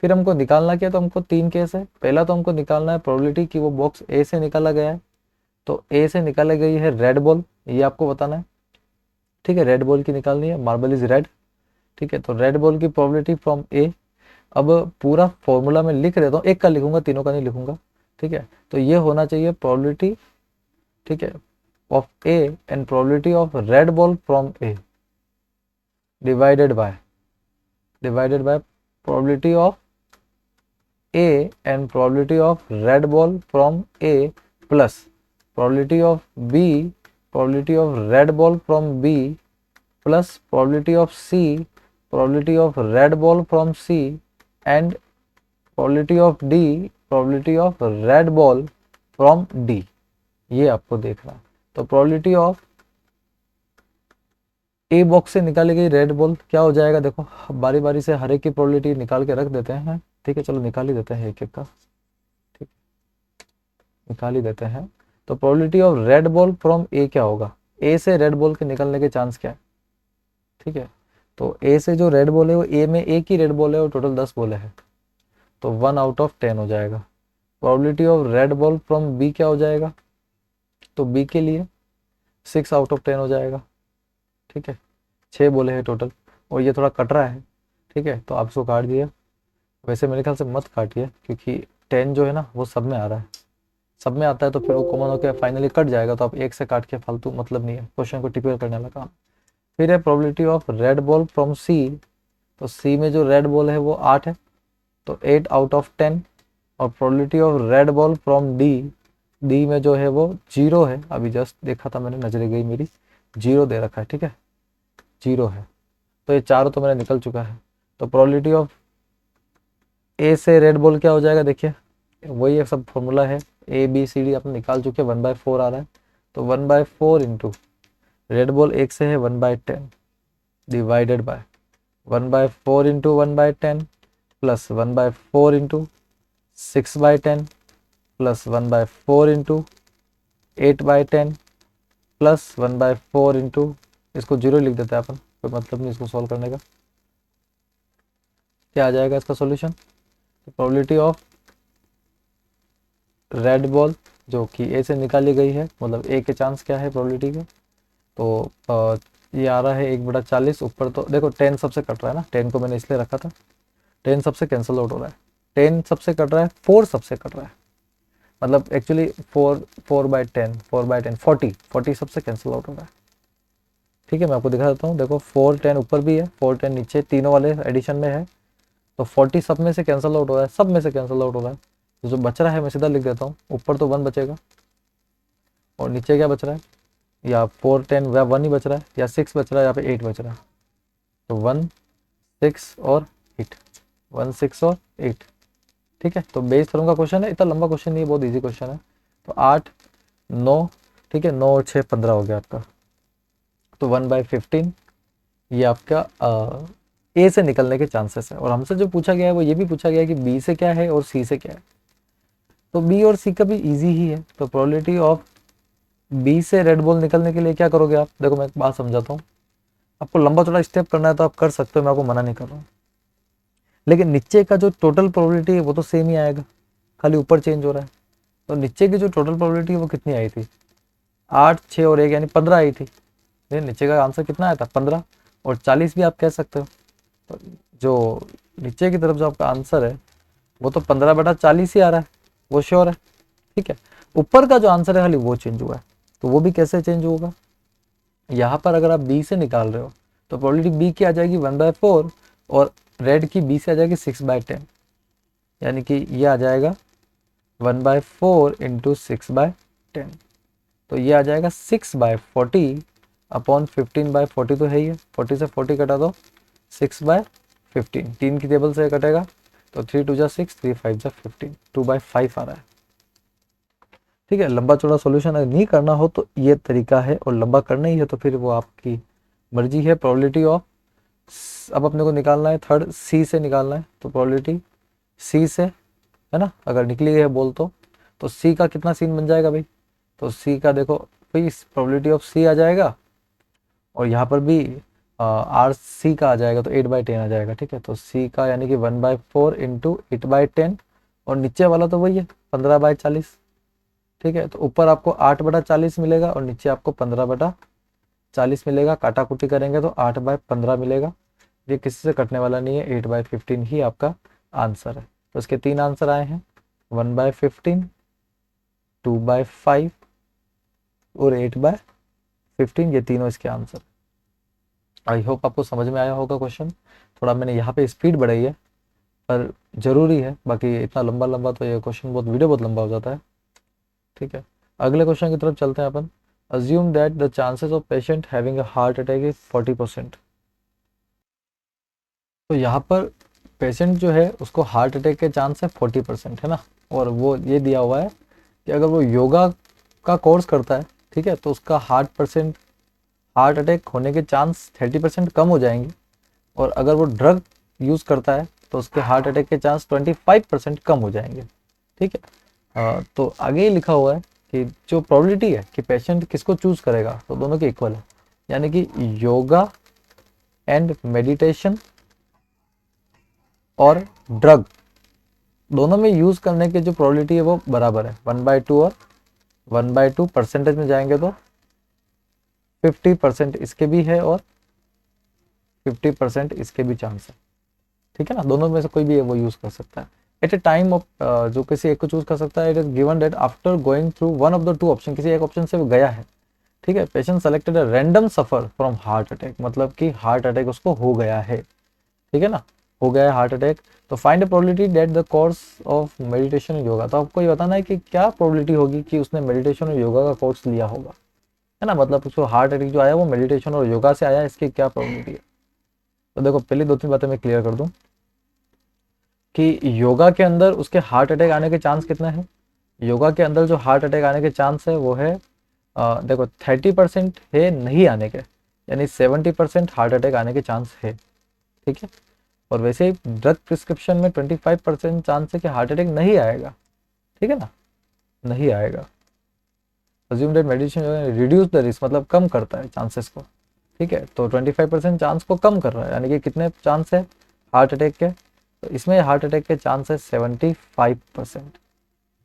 फिर हमको निकालना क्या है, तो हमको 3 केस है। पहला तो हमको निकालना है प्रोबेबिलिटी कि वो बॉक्स ए से निकाला गया है, तो ए से निकाली गई है रेड बॉल, ये आपको बताना है। ठीक है, रेड बॉल की निकालनी है, मार्बल इज रेड। ठीक है, तो रेड बॉल की प्रोबेबिलिटी फ्रॉम ए। अब पूरा फॉर्मूला में लिख देता हूँ, एक का लिखूंगा, तीनों का नहीं लिखूंगा। ठीक है, तो ये होना चाहिए प्रोबेबिलिटी, ठीक है, of A and probability of red ball from A divided by probability of A and probability of red ball from A plus probability of B, probability of red ball from B plus probability of C, probability of red ball from C and probability of D, probability of red ball from D, ये आपको देखना है। तो probability of a box से निकाली गई red ball क्या हो जाएगा, देखो बारी बारी से हर एक की प्रोबेबिलिटी निकाल के रख देते हैं। ठीक है, चलो निकाल ही देते हैं एक एक का, ठीक, निकाल ही देते हैं। तो probability of red ball from A क्या होगा, ए से रेड बॉल के निकलने के चांस क्या है। ठीक है, तो ए से जो रेड बॉल है वो ए में एक ही रेड बॉल है और टोटल 10 बॉल है, तो 1/10 हो जाएगा। Probability of red ball from B क्या हो जाएगा, तो बी के लिए 6/10 हो जाएगा। ठीक है, 6 बोले हैं टोटल, और ये थोड़ा कट रहा है। ठीक है, तो आप इसको काट दिया, वैसे मेरे ख्याल से मत काटिए, क्योंकि 10 जो है ना वो सब में आ रहा है, सब में आता है, तो फिर वो कॉमन होकर फाइनली कट जाएगा, तो आप एक से काट के फालतू मतलब नहीं है, क्वेश्चन को टिपिकल करने वाला काम। फिर है probability of red ball from C, तो सी में जो रेड बॉल है वो 8 है। तो 8 आउट ऑफ 10। और probability of red ball from D, D में जो है वो 0 है, अभी जस्ट देखा था मैंने, नजर गई मेरी, 0 दे रखा है, ठीक है, 0 है। तो ये चारों तो मेरा निकल चुका है। तो प्रोबेबिलिटी ऑफ ए से रेड बॉल क्या हो जाएगा, देखिए वही एक सब फॉर्मूला है, ए बी सी डी अपने निकाल चुके, 1/4 आ रहा है। तो 1/4 इंटू रेड बॉल एक से है 1/10 divided by 1/4 into 1/10 plus 1/4 into 6/10 plus 1/4 into 8/10 plus 1/4 into, इसको 0 लिख देते हैं अपन, कोई मतलब नहीं इसको सॉल्व करने का। क्या आ जाएगा इसका सॉल्यूशन? तो प्रोबेबिलिटी ऑफ रेड बॉल जो कि ए से निकाली गई है, मतलब ए के चांस क्या है प्रोबेबिलिटी के, तो ये आ रहा है 1/40। ऊपर तो देखो 10 सबसे कट रहा है ना, 10 को मैंने इसलिए रखा था, 10 सबसे कैंसिल आउट हो रहा है, 10 सबसे कट रहा है, 4 सबसे कट रहा है, मतलब एक्चुअली 4/10 40 सबसे कैंसिल आउट हो रहा है। ठीक है, मैं आपको दिखा देता हूँ, देखो 4 10 ऊपर भी है, 4 10 नीचे, तीनों वाले एडिशन में है, तो 40 सब में से कैंसिल आउट हो रहा है, सब में से कैंसिल आउट हो रहा है। तो जो बच रहा है मैं सीधा लिख देता हूँ, ऊपर तो 1 बचेगा और नीचे क्या बच रहा है, या 4 10 या 1 ही बच रहा है, या 6 बच रहा है, या पे 8 बच रहा है। तो 1 6 और 8, 1 6 और 8। ठीक है, तो बेस थ्योरम का क्वेश्चन है, इतना लंबा क्वेश्चन नहीं है, बहुत इजी क्वेश्चन है। तो 8 9, ठीक है, 9 और 6 15 हो गया आपका। तो 1/15 ये आपका ए से निकलने के चांसेस है। और हमसे जो पूछा गया है वो ये भी पूछा गया है कि बी से क्या है और सी से क्या है। तो बी और सी का भी इजी ही है। तो प्रोबेबिलिटी ऑफ बी से रेड बॉल निकलने के लिए क्या करोगे आप, देखो मैं एक बात समझाता हूँ, आपको लंबा चौड़ा स्टेप करना है तो आप कर सकते हो, मैं आपको मना नहीं कर रहा हूँ, लेकिन नीचे का जो टोटल प्रोबेबिलिटी है वो तो सेम ही आएगा, खाली ऊपर चेंज हो रहा है। तो नीचे की जो टोटल प्रोबेबिलिटी है वो कितनी आई थी, 8 6 और 1 यानी 15 आई थी। नीचे का आंसर कितना आया था, 15 और 40 भी आप कह सकते हो। तो जो नीचे की तरफ जो आपका आंसर है वो तो 15/40 ही आ रहा है, वो श्योर है। ठीक है, ऊपर का जो आंसर है खाली वो चेंज हुआ है। तो वो भी कैसे चेंज होगा, यहाँ पर अगर आप बी से निकाल रहे हो तो प्रोबेबिलिटी बी की आ जाएगी 1/4 और रेड की बी से आ जाएगी 6/10, यानी कि ये आ जाएगा 1/4 इंटू 6/10। तो ये आ जाएगा 6/40 अपॉन 15/40 तो है ही है, 40 से 40 कटा दो 6/15, 3 की टेबल से कटेगा तो 3 2 जा 6, 3 5 जा 15, 2/5 आ रहा है। ठीक है, लंबा चौड़ा सॉल्यूशन अगर नहीं करना हो तो ये तरीका है, और लंबा करना ही है तो फिर वो आपकी मर्जी है। प्रोबेबिलिटी ऑफ, अब अपने को निकालना है थर्ड, सी से निकालना है। तो प्रोबेबिलिटी सी से है ना, अगर निकली है बोल तो सी का कितना सीन बन जाएगा भाई, तो सी का देखो भाई, प्रोबेबिलिटी ऑफ सी आ जाएगा और यहाँ पर भी आर सी का आ जाएगा, तो 8/10 आ जाएगा। ठीक है, तो सी का यानी कि 1/4 इंटू 8/10, और नीचे वाला तो वही है 15/40। ठीक है, तो ऊपर आपको 8/40 मिलेगा और नीचे आपको 15/40 मिलेगा, काटा कुटी करेंगे तो 8/15 मिलेगा। ये किसी से कटने वाला नहीं है, 8/15 ही आपका आंसर है। तो इसके 3 आंसर आए हैं, 1/15, 2/5 और 8/15, ये तीनों इसके आंसर। आई होप आपको समझ में आया होगा क्वेश्चन। थोड़ा मैंने यहाँ पे स्पीड बढ़ाई है पर ज़रूरी है, बाकी इतना लंबा लंबा तो ये क्वेश्चन वीडियो बहुत लंबा हो जाता है। ठीक है, अगले क्वेश्चन की तरफ चलते हैं अपन। Assume that the chances of patient having a heart attack is 40%। तो यहाँ पर पेशेंट जो है उसको हार्ट अटैक के चांस है 40%, है ना, और वो ये दिया हुआ है कि अगर वो योगा का कोर्स करता है, ठीक है, तो उसका हार्ट अटैक होने के चांस 30% कम हो जाएंगे, और अगर वो ड्रग यूज़ करता है तो उसके हार्ट अटैक के चांस 25% कम हो जाएंगे। ठीक है, तो आगे ही लिखा हुआ है कि जो प्रोबेबिलिटी है कि पेशेंट किसको चूज करेगा, तो दोनों के इक्वल है, यानी कि योगा एंड मेडिटेशन और ड्रग दोनों में यूज करने की जो प्रोबेबिलिटी है वो बराबर है, 1/2 और 1/2। परसेंटेज में जाएंगे तो 50% इसके भी है और 50% इसके भी चांस है। ठीक है ना, दोनों में से कोई भी है वो यूज कर सकता है एट ए टाइम ऑफ, जो किसी एक को चूज कर सकता है। It is given that after going through one of the two option, किसी एक ऑप्शन से वो गया है, ठीक है, patient selected a random suffer from heart attack, मतलब कि हार्ट अटैक उसको हो गया है। ठीक है ना, हो गया है हार्ट अटैक, तो find the probability that the course of meditation और योगा, तो आपको ये बताना है कि क्या प्रोबेबिलिटी होगी कि उसने मेडिटेशन और योगा का कोर्स लिया होगा, है ना, मतलब उसको हार्ट अटैक जो आया वो मेडिटेशन और योगा से आया, इसकी क्या प्रोबेबिलिटी है। तो देखो पहली 2-3 बातें मैं क्लियर कर दूं कि योगा के अंदर उसके हार्ट अटैक आने के चांस कितने हैं। योगा के अंदर जो हार्ट अटैक आने के चांस है वो है देखो 30% है नहीं आने के, यानी 70% हार्ट अटैक आने के चांस है, ठीक है। और वैसे ही ड्रग प्रिस्क्रिप्शन में 25% चांस है कि हार्ट अटैक नहीं आएगा, ठीक है ना, नहीं आएगा। Assume that meditation reduce the risk, मतलब कम करता है चांसेस को, ठीक है। तो 25% चांस को कम कर रहा है, यानी कि कितने चांस है हार्ट अटैक के, तो इसमें हार्ट अटैक के चांस है 75%,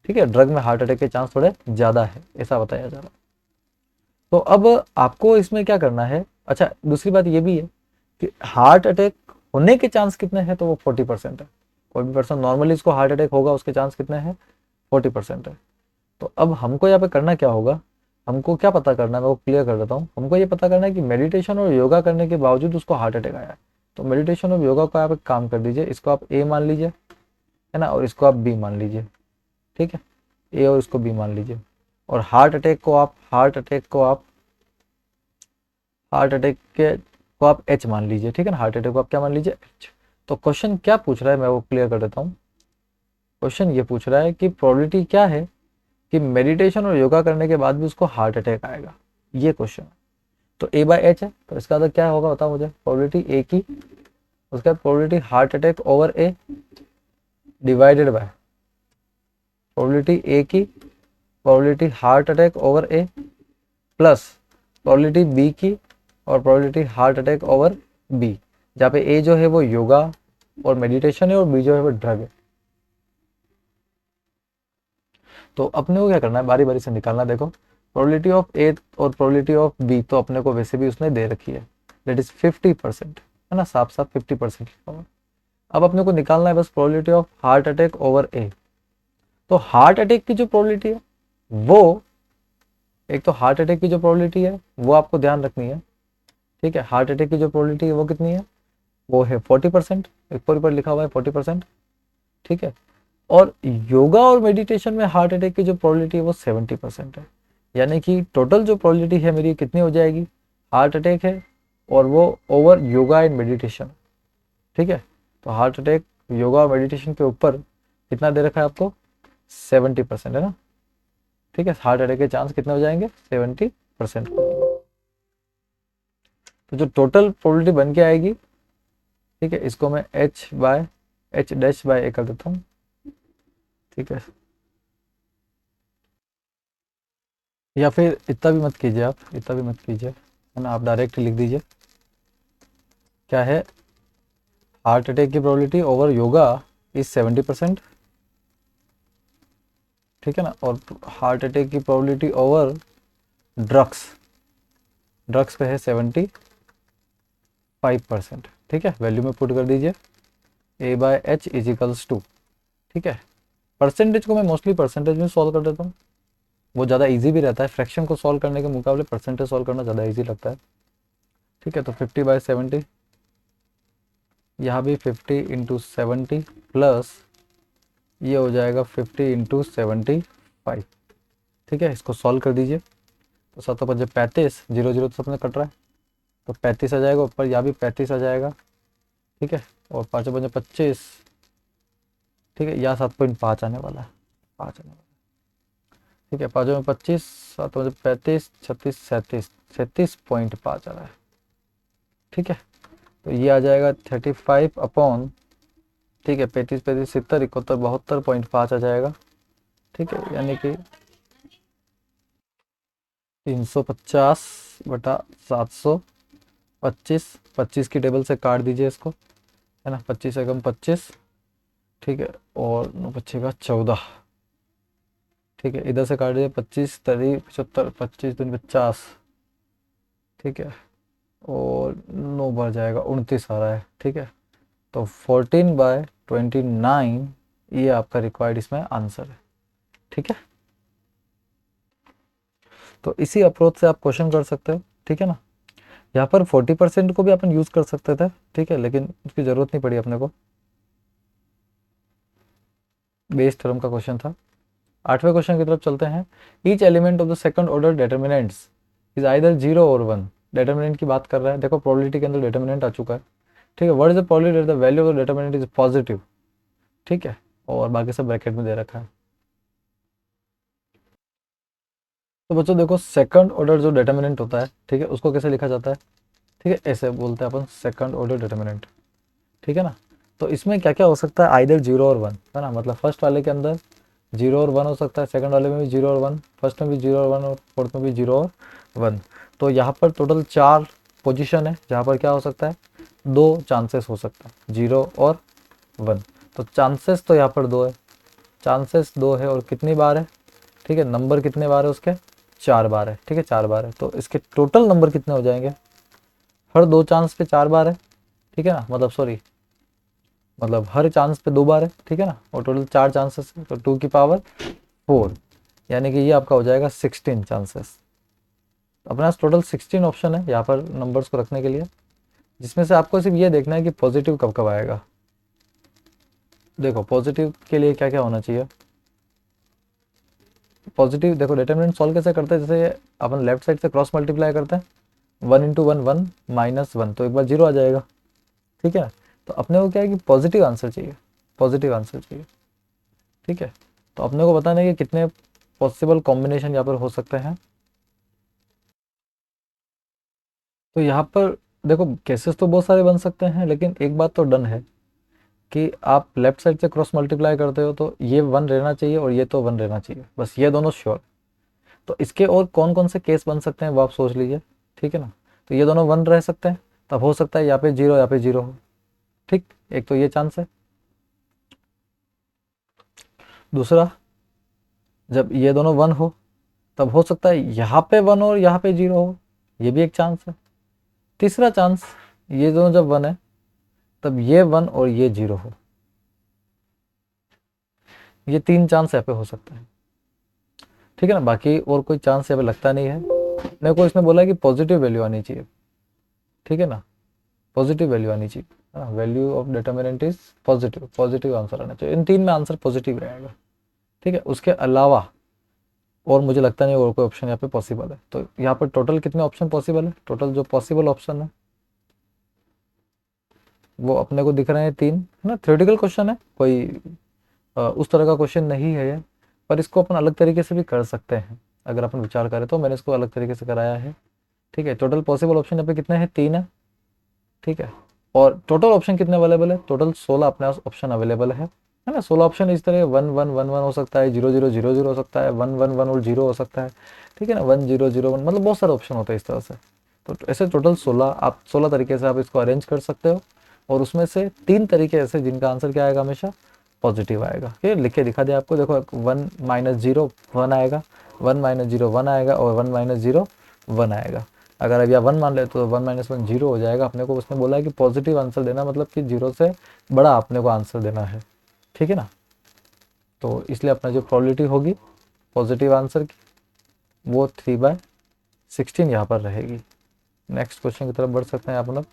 ठीक है। ड्रग में हार्ट अटैक के चांस थोड़े ज़्यादा है, ऐसा बताया जा रहा है। तो अब आपको इसमें क्या करना है, अच्छा दूसरी बात ये भी है कि हार्ट अटैक होने के चांस कितने हैं, तो वो 40% है। कोई भी पर्सन नॉर्मली इसको हार्ट अटैक होगा उसके चांस कितने हैं, 40% है। तो अब हमको यहाँ पे करना क्या होगा, हमको क्या पता करना है, मैं वो क्लियर कर देता हूँ। हमको ये पता करना है कि मेडिटेशन और योगा करने के बावजूद उसको हार्ट अटैक आया है। तो मेडिटेशन और योगा को आप एक काम कर दीजिए, इसको आप ए मान लीजिए, है ना, और इसको आप बी मान लीजिए, ठीक है। ए और इसको बी मान लीजिए, और हार्ट अटैक के को आप एच मान लीजिए, ठीक है ना। हार्ट अटैक को आप क्या मान लीजिए, एच। तो क्वेश्चन क्या पूछ रहा है मैं वो क्लियर कर देता हूँ। क्वेश्चन ये पूछ रहा है कि प्रोबेबिलिटी क्या है कि मेडिटेशन और योगा करने के बाद भी उसको हार्ट अटैक आएगा, ये क्वेश्चन। तो ए बाय एच है, तो इसका मतलब क्या होगा बताओ मुझे, प्रोबेबिलिटी ए की, उसके बाद probability heart attack over A divided by probability A की, probability heart attack over A plus probability B की और probability heart attack over B, जहाँ पे ए जो है वो योगा और मेडिटेशन है और बी जो है वो ड्रग है। तो अपने को क्या करना है, बारी बारी से निकालना। देखो प्रोबेबिलिटी ऑफ ए और प्रोबेबिलिटी ऑफ बी तो अपने को वैसे भी उसने दे रखी है, दैट इज 50%, है ना, साफ साफ 50% लिखा हुआ। अब अपने को निकालना है बस probability of heart attack over A. तो हार्ट अटैक की जो प्रोबेबिलिटी है वो, एक तो हार्ट अटैक की जो प्रोबेबिलिटी है वो आपको ध्यान रखनी है, ठीक है। हार्ट अटैक की जो प्रोबेबिलिटी है वो कितनी है, वो है 40%, ऊपर ऊपर लिखा हुआ है 40%, ठीक है। और योगा और मेडिटेशन में हार्ट अटैक की जो प्रोबेबिलिटी है वो 70% है, यानी कि टोटल जो प्रोबेबिलिटी है मेरी कितनी हो जाएगी, हार्ट अटैक है और वो ओवर योगा एंड मेडिटेशन, ठीक है। तो हार्ट अटैक योगा और मेडिटेशन के ऊपर कितना दे रखा है आपको, 70%, है ना, ठीक है। हार्ट अटैक के चांस कितने हो जाएंगे, 70%। तो जो टोटल प्रोबेबिलिटी बन के आएगी, ठीक है, इसको मैं एच डैश बाय ए कर देता हूँ, ठीक है। या फिर इतना भी मत कीजिए, आप इतना भी मत कीजिए, है ना, आप डायरेक्ट लिख दीजिए क्या है, हार्ट अटैक की प्रोबेबिलिटी ओवर योगा इज 70%, ठीक है ना, और हार्ट अटैक की प्रोबेबिलिटी ओवर ड्रग्स पे है 75%, ठीक है। वैल्यू में पुट कर दीजिए A by H is equals to, ठीक है। परसेंटेज को मैं मोस्टली परसेंटेज में सॉल्व कर देता हूँ, वो ज़्यादा इजी भी रहता है, फ्रैक्शन को सॉल्व करने के मुकाबले परसेंटेज सॉल्व करना ज़्यादा इजी लगता है, ठीक है। तो 50/70, यहाँ भी 50 × 70 प्लस ये हो जाएगा 50 × 75, ठीक है। इसको सॉल्व कर दीजिए, तो 7×5 = 0 0 तो सबने कट रहा है, तो 35 आ जाएगा ऊपर, यहाँ भी 35 आ जाएगा, ठीक है। और 5×25, ठीक है, यहाँ 7.5 आने वाला है, 5 आने वाला है, ठीक है। 5×25, 7×35, 36, 37, 37.5 आ रहा है, ठीक है। तो ये आ जाएगा 35 अपॉन, ठीक है, 35 35 70 71 72.5 आ जाएगा, ठीक है, यानी कि 350/725, 25 की टेबल से काट दीजिए इसको, है ना, 25 एकम 25, ठीक है, और 9 बचेगा 14, ठीक है। इधर से काट दीजिए 25 30 75, 25 दूनी 50, ठीक है, और 9 बढ़ जाएगा 29 आ रहा है, ठीक है। तो 14/29 ये आपका रिक्वायर्ड इसमें आंसर है, ठीक है। तो इसी अप्रोच से आप क्वेश्चन कर सकते हो, ठीक है ना। यहाँ पर 40% को भी अपन यूज़ कर सकते थे, ठीक है, लेकिन उसकी ज़रूरत नहीं पड़ी अपने को। बेस टर्म का क्वेश्चन था। 8वें क्वेश्चन की तरफ चलते हैं। Each element of the second order determinants is either 0 और 1। डिटर्मिनेंट की बात कर रहा है। देखो प्रोबेबिलिटी के अंदर डिटर्मिनेंट आ चुका है, ठीक है। What is the probability that the value of the determinant is positive, ठीक है, और बाकी सब ब्रैकेट में दे रखा है। तो बच्चों देखो सेकंड ऑर्डर जो डिटर्मिनेंट होता है, ठीक है, उसको कैसे लिखा जाता है, ठीक है, ऐसे बोलते हैं अपन सेकंड ऑर्डर डिटर्मिनेंट, ठीक है ना। तो इसमें क्या क्या हो सकता है, आइदर 0 और 1, है ना, मतलब फर्स्ट वाले के अंदर 0 और 1 हो सकता है, सेकंड वाले में भी 0 और 1, फर्स्ट में भी 0 और 1 और फोर्थ में भी 0 और 1। तो यहाँ पर टोटल 4 पोजीशन है जहाँ पर क्या हो सकता है, 2 चांसेस हो सकता है, 0 और 1। तो चांसेस तो यहाँ पर 2 है, चांसेस 2 है, और कितनी बार है, ठीक है, नंबर कितने बार है उसके, 4 बार है, ठीक है, 4 बार है। तो इसके टोटल नंबर कितने हो जाएंगे, हर 2 चांस पे 4 बार है, ठीक है ना, मतलब सॉरी, मतलब हर चांस पे 2 बार है, ठीक है ना, और टोटल 4 चांसेस है, तो 2 की पावर 4, यानी कि ये आपका हो जाएगा 16 चांसेस। अपने पास टोटल 16 ऑप्शन है यहाँ पर नंबर्स को रखने के लिए, जिसमें से आपको सिर्फ ये देखना है कि पॉजिटिव कब कब आएगा। देखो पॉजिटिव के लिए क्या क्या होना चाहिए। पॉजिटिव देखो डिटरमिनेंट सॉल्व कैसे करते हैं, जैसे अपन लेफ्ट साइड से क्रॉस मल्टीप्लाई करते हैं, 1 इंटू 1 1 माइनस 1, तो एक बार 0 आ जाएगा, ठीक है। तो अपने को क्या है कि पॉजिटिव आंसर चाहिए, पॉजिटिव आंसर चाहिए, ठीक है। तो अपने को बताना है कि कितने पॉसिबल कॉम्बिनेशन यहाँ पर हो सकते हैं। तो यहाँ पर देखो केसेस तो बहुत सारे बन सकते हैं, लेकिन एक बात तो डन है कि आप लेफ्ट साइड से क्रॉस मल्टीप्लाई करते हो तो ये 1 रहना चाहिए और ये तो 1 रहना चाहिए, बस ये दोनों श्योर। तो इसके और कौन कौन से केस बन सकते हैं वो आप सोच लीजिए, ठीक है ना। तो ये दोनों 1 रह सकते हैं, तब हो सकता है यहाँ पे 0 यहाँ पे 0 हो, ठीक, एक तो ये चांस है। दूसरा, जब ये दोनों 1 हो तब हो सकता है यहाँ पे 1 और यहाँ पे 0 हो, ये भी एक चांस है। तीसरा चांस, ये दोनों जब 1 है तब ये 1 और ये 0 हो, ये 3 चांस यहाँ पे हो सकता है, ठीक है ना। बाकी और कोई चांस यहाँ पे लगता नहीं है। मेरे को इसने बोला है कि पॉजिटिव वैल्यू आनी चाहिए, ठीक है ना, पॉजिटिव वैल्यू आनी चाहिए, है ना, value of determinant is positive, positive answer आना चाहिए। इन 3 में आंसर पॉजिटिव रहेगा, ठीक है। उसके अलावा और मुझे लगता नहीं और कोई ऑप्शन यहाँ पे पॉसिबल है। तो यहाँ पर टोटल कितने ऑप्शन पॉसिबल है, टोटल जो पॉसिबल ऑप्शन है वो अपने को दिख रहे हैं 3, है ना। थ्योरेटिकल क्वेश्चन है, कोई उस तरह का क्वेश्चन नहीं है ये, पर इसको अपन अलग तरीके से भी कर सकते हैं अगर अपन विचार करें तो। मैंने इसको अलग तरीके से कराया है, ठीक है। टोटल पॉसिबल ऑप्शन यहाँ पे कितने हैं, 3 है, ठीक है। और टोटल ऑप्शन कितने अवेलेबल है, टोटल 16 अपने पास ऑप्शन अवेलेबल है ना। 16 ऑप्शन इस तरह 1 1 1 1 हो सकता है, 0 0 0 0 हो सकता है, 1 1 1 और 0 हो सकता है, ठीक है ना, 1 0 0 1, मतलब बहुत सारे ऑप्शन होते हैं इस तरह से। तो ऐसे टोटल 16, आप 16 तरीके से आप इसको अरेंज कर सकते हो, और उसमें से 3 तरीके ऐसे जिनका आंसर क्या आएगा, हमेशा पॉजिटिव आएगा। ये लिख के दिखा दिया आपको, देखो 1 माइनस 0 1 आएगा, 1 माइनस 0 1 आएगा, और 1 माइनस 0 1 आएगा। अगर अब या 1 मान ले तो 1 माइनस 1 0 हो जाएगा। अपने को उसने बोला है कि पॉजिटिव आंसर देना, मतलब कि 0 से बड़ा अपने को आंसर देना है, ठीक है ना। तो इसलिए अपना जो प्रोबेबिलिटी होगी पॉजिटिव आंसर की वो 3/16 यहाँ पर रहेगी। नेक्स्ट क्वेश्चन की तरफ बढ़ सकते हैं आप लोग।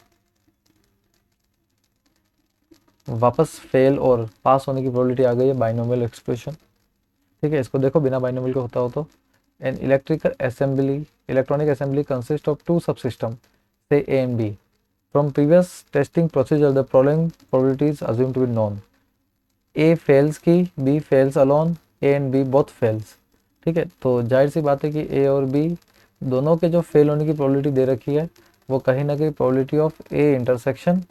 वापस फेल और पास होने की प्रोबेबिलिटी आ गई है, बाइनोमियल एक्सप्रेशन, ठीक है। इसको देखो बिना बाइनोमियल के होता हो तो, an electronic assembly consist of 2 subsystem say A and B. From previous testing procedure, the following probabilities assumed to be known. A fails की, B fails alone, A and B both fails, ठीक है। तो जाहिर सी बात है कि A और B दोनों के जो फेल होने की प्रोबेबिलिटी दे रखी है वो कहीं ना कहीं probability of A intersection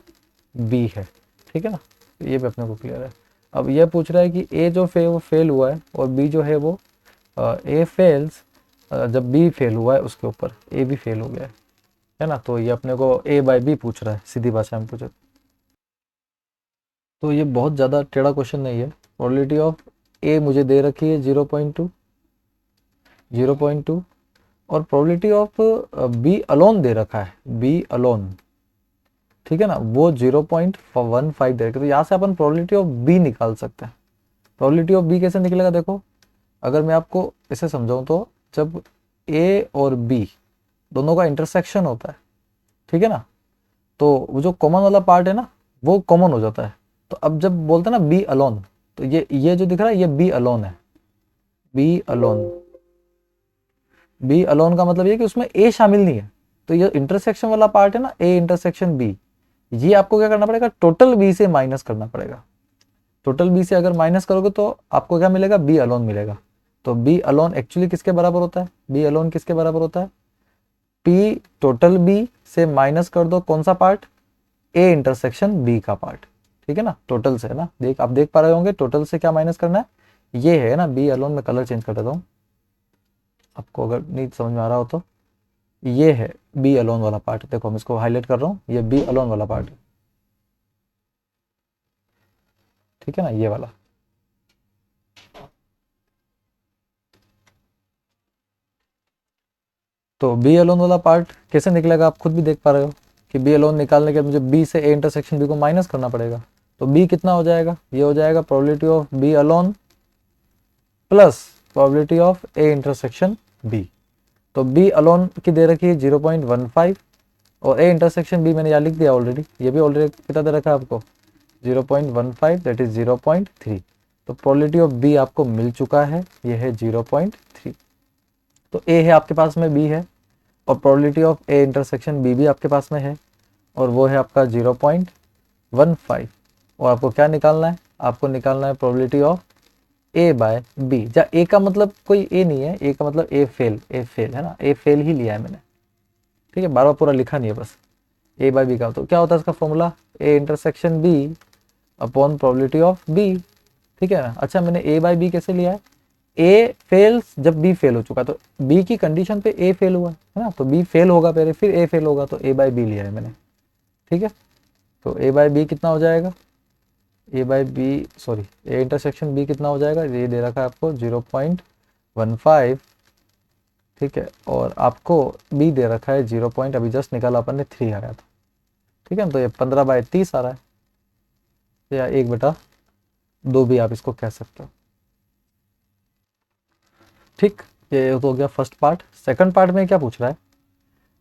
B है, ठीक है ना। ये भी अपने को क्लियर है। अब यह पूछ रहा है कि A जो वो फेल हुआ है, और B जो है वो A फेल्स, जब B फेल हुआ है उसके ऊपर A भी फेल हो गया है ना। तो ये अपने को A/B पूछ रहा है, सीधी भाषा में पूछे तो ये बहुत ज़्यादा टेढ़ा क्वेश्चन नहीं है। प्रोबेबिलिटी ऑफ A मुझे दे रखी है 0.2, और प्रोबेबिलिटी ऑफ B अलोन दे रखा है, B अलोन, ठीक है ना, वो 0.15 दे रखा है। तो यहाँ से अपन प्रोबेबिलिटी ऑफ B निकाल सकते हैं। प्रोबेबिलिटी ऑफ B कैसे निकलेगा, देखो अगर मैं आपको इसे समझाऊं तो, जब A और B दोनों का इंटरसेक्शन होता है, ठीक है ना। तो वो जो कॉमन वाला पार्ट है ना वो कॉमन हो जाता है। तो अब जब बोलते हैं ना बी अलोन, तो ये जो दिख रहा है ये बी अलोन है, बी अलोन। बी अलोन का मतलब ये कि उसमें ए शामिल नहीं है। तो ये इंटरसेक्शन वाला पार्ट है ना, ए इंटरसेक्शन बी, ये आपको क्या करना पड़ेगा, टोटल बी से माइनस करना पड़ेगा। टोटल बी से अगर माइनस करोगे तो आपको क्या मिलेगा, बी अलोन मिलेगा। तो बी अलोन एक्चुअली किसके बराबर होता है, बी अलोन किसके बराबर होता है, पी टोटल बी से माइनस कर दो कौन सा पार्ट, ए इंटरसेक्शन बी का पार्ट। ठीक है ना, टोटल से है ना, आप देख पा रहे होंगे टोटल से क्या माइनस करना है, ये है ना बी अलोन। में कलर चेंज कर देता हूँ आपको अगर नहीं समझ में आ रहा हो तो। ये है बी अलोन वाला पार्ट, देखो मैं इसको हाईलाइट कर रहा हूँ, ये बी अलोन वाला पार्ट है। ठीक है ना, ये वाला। तो बी अलोन वाला पार्ट कैसे निकलेगा, आप खुद भी देख पा रहे हो कि बी अलोन निकालने के मुझे बी से ए इंटरसेक्शन बी को माइनस करना पड़ेगा। तो बी कितना हो जाएगा, ये हो जाएगा probability of B alone plus probability of A intersection B. तो बी अलोन की दे रखी है 0.15 और ए इंटरसेक्शन बी मैंने यहाँ लिख दिया ऑलरेडी, ये भी ऑलरेडी कितना दे रखा है आपको, 0.15, दैट इज 0.3। तो प्रोबेबिलिटी ऑफ बी आपको मिल चुका है, ये है 0.3। तो ए है आपके पास में, बी है, और probability of A intersection B भी आपके पास में है, और वो है आपका 0.15। और आपको क्या निकालना है, आपको निकालना है probability of A by B. जहाँ ए का मतलब कोई ए नहीं है, ए का मतलब ए फेल, ए फेल है ना, ए फेल ही लिया है मैंने। ठीक है, बार बार पूरा लिखा नहीं है, बस ए बाय बी का। तो क्या होता है इसका formula, A intersection B upon probability of B. ठीक है ना। अच्छा, मैंने ए बाय बी कैसे लिया है, ए फेल्स जब बी फेल हो चुका, तो बी की कंडीशन पे ए फेल हुआ है ना, तो बी फेल होगा पहले फिर ए फेल होगा, तो ए बाय बी लिया है मैंने। ठीक है, तो ए बाय बी कितना हो जाएगा, A by B sorry A intersection B कितना हो जाएगा, ये दे रखा है आपको 0.15। ठीक है, और आपको बी दे रखा है 0 पॉइंट, अभी जस्ट निकाला अपन ने 3 आया था। ठीक है, तो ये 15/30 आ रहा है, या 1/2 भी आप इसको कह सकते हो। ठीक, ये तो हो गया फर्स्ट पार्ट। सेकंड पार्ट में क्या पूछ रहा है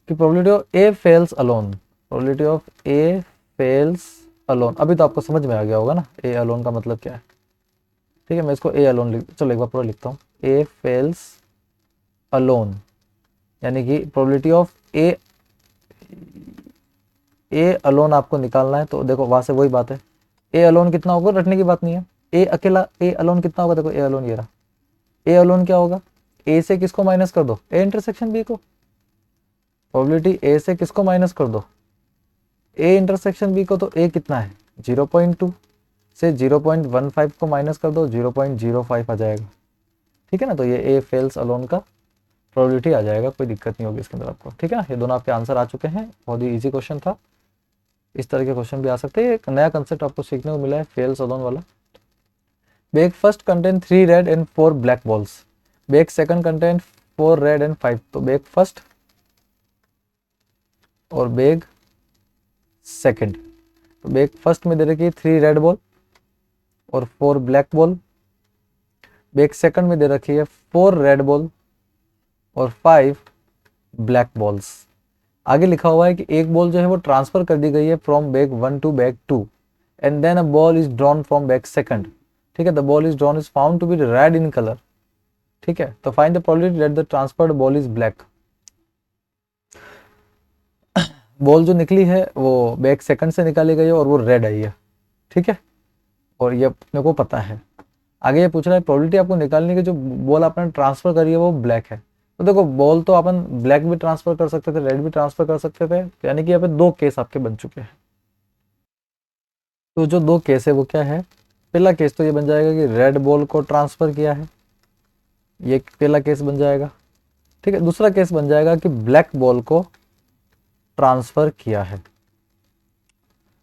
कि probability of A fails alone, probability of A fails alone. अभी तो आपको समझ में आ गया होगा ना ए अलोन का मतलब क्या है। ठीक है, मैं इसको ए अलोन चलो एक बार पूरा लिखता हूँ, ए फेल्स अलोन, यानी कि प्रोबेबिलिटी ऑफ ए अलोन आपको निकालना है। तो देखो वहां से वही बात है, ए अलोन कितना होगा, रटने की बात नहीं है। ए अकेला ए अलोन कितना होगा, देखो ए अलोन ये रहा, ए अलोन क्या होगा, ए से किसको माइनस कर दो, ए इंटरसेक्शन बी को। प्रोबेबिलिटी ए से किसको माइनस कर दो, ए इंटरसेक्शन बी को। तो ए कितना है 0.2 से 0.15 को माइनस कर दो, 0.05 आ जाएगा। ठीक है ना, तो ये ए फेल्स अलोन का प्रोबेबिलिटी आ जाएगा, कोई दिक्कत नहीं होगी इसके अंदर आपको। ठीक है ना, ये दोनों आपके आंसर आ चुके हैं, बहुत ही ईजी क्वेश्चन था। इस तरह के क्वेश्चन भी आ सकते हैं, एक नया कंसेप्ट आपको सीखने को मिला है फेल्स अलोन वाला। Bag first content 3 red and 4 black balls, bag second content 4 red and 5। तो बेग फर्स्ट और बेग सेकंड, तो बेग फर्स्ट में दे रखी है 3 रेड बॉल और 4 ब्लैक बॉल, बेग सेकंड में दे रखी है 4 रेड बॉल और 5 ब्लैक बॉल्स। आगे लिखा हुआ है कि एक बॉल जो है वो ट्रांसफर कर दी गई है from bag 1 to bag 2 and then a ball is drawn from bag second. ठीक है, the ball is drawn is found to be red in colour. ठीक है, तो find the probability that the transferred ball is black. Ball जो निकली है वो bag second से निकाली गई है और वो रेड आई है। ठीक है, और ये अपने को पता है। आगे ये पूछ रहा है प्रोबेबिलिटी आपको निकालने की, जो बॉल आपने ट्रांसफर करी है वो ब्लैक है। तो देखो बॉल तो अपन ब्लैक भी ट्रांसफर कर सकते थे, रेड भी ट्रांसफर कर सकते थे, तो यानी कि यहाँ पे 2 केस आपके बन चुके हैं। तो जो 2 केस है वो क्या है, पहला केस तो ये बन जाएगा कि रेड बॉल को ट्रांसफर किया है, ये पहला केस बन जाएगा। ठीक है, दूसरा केस बन जाएगा कि ब्लैक बॉल को ट्रांसफर किया है।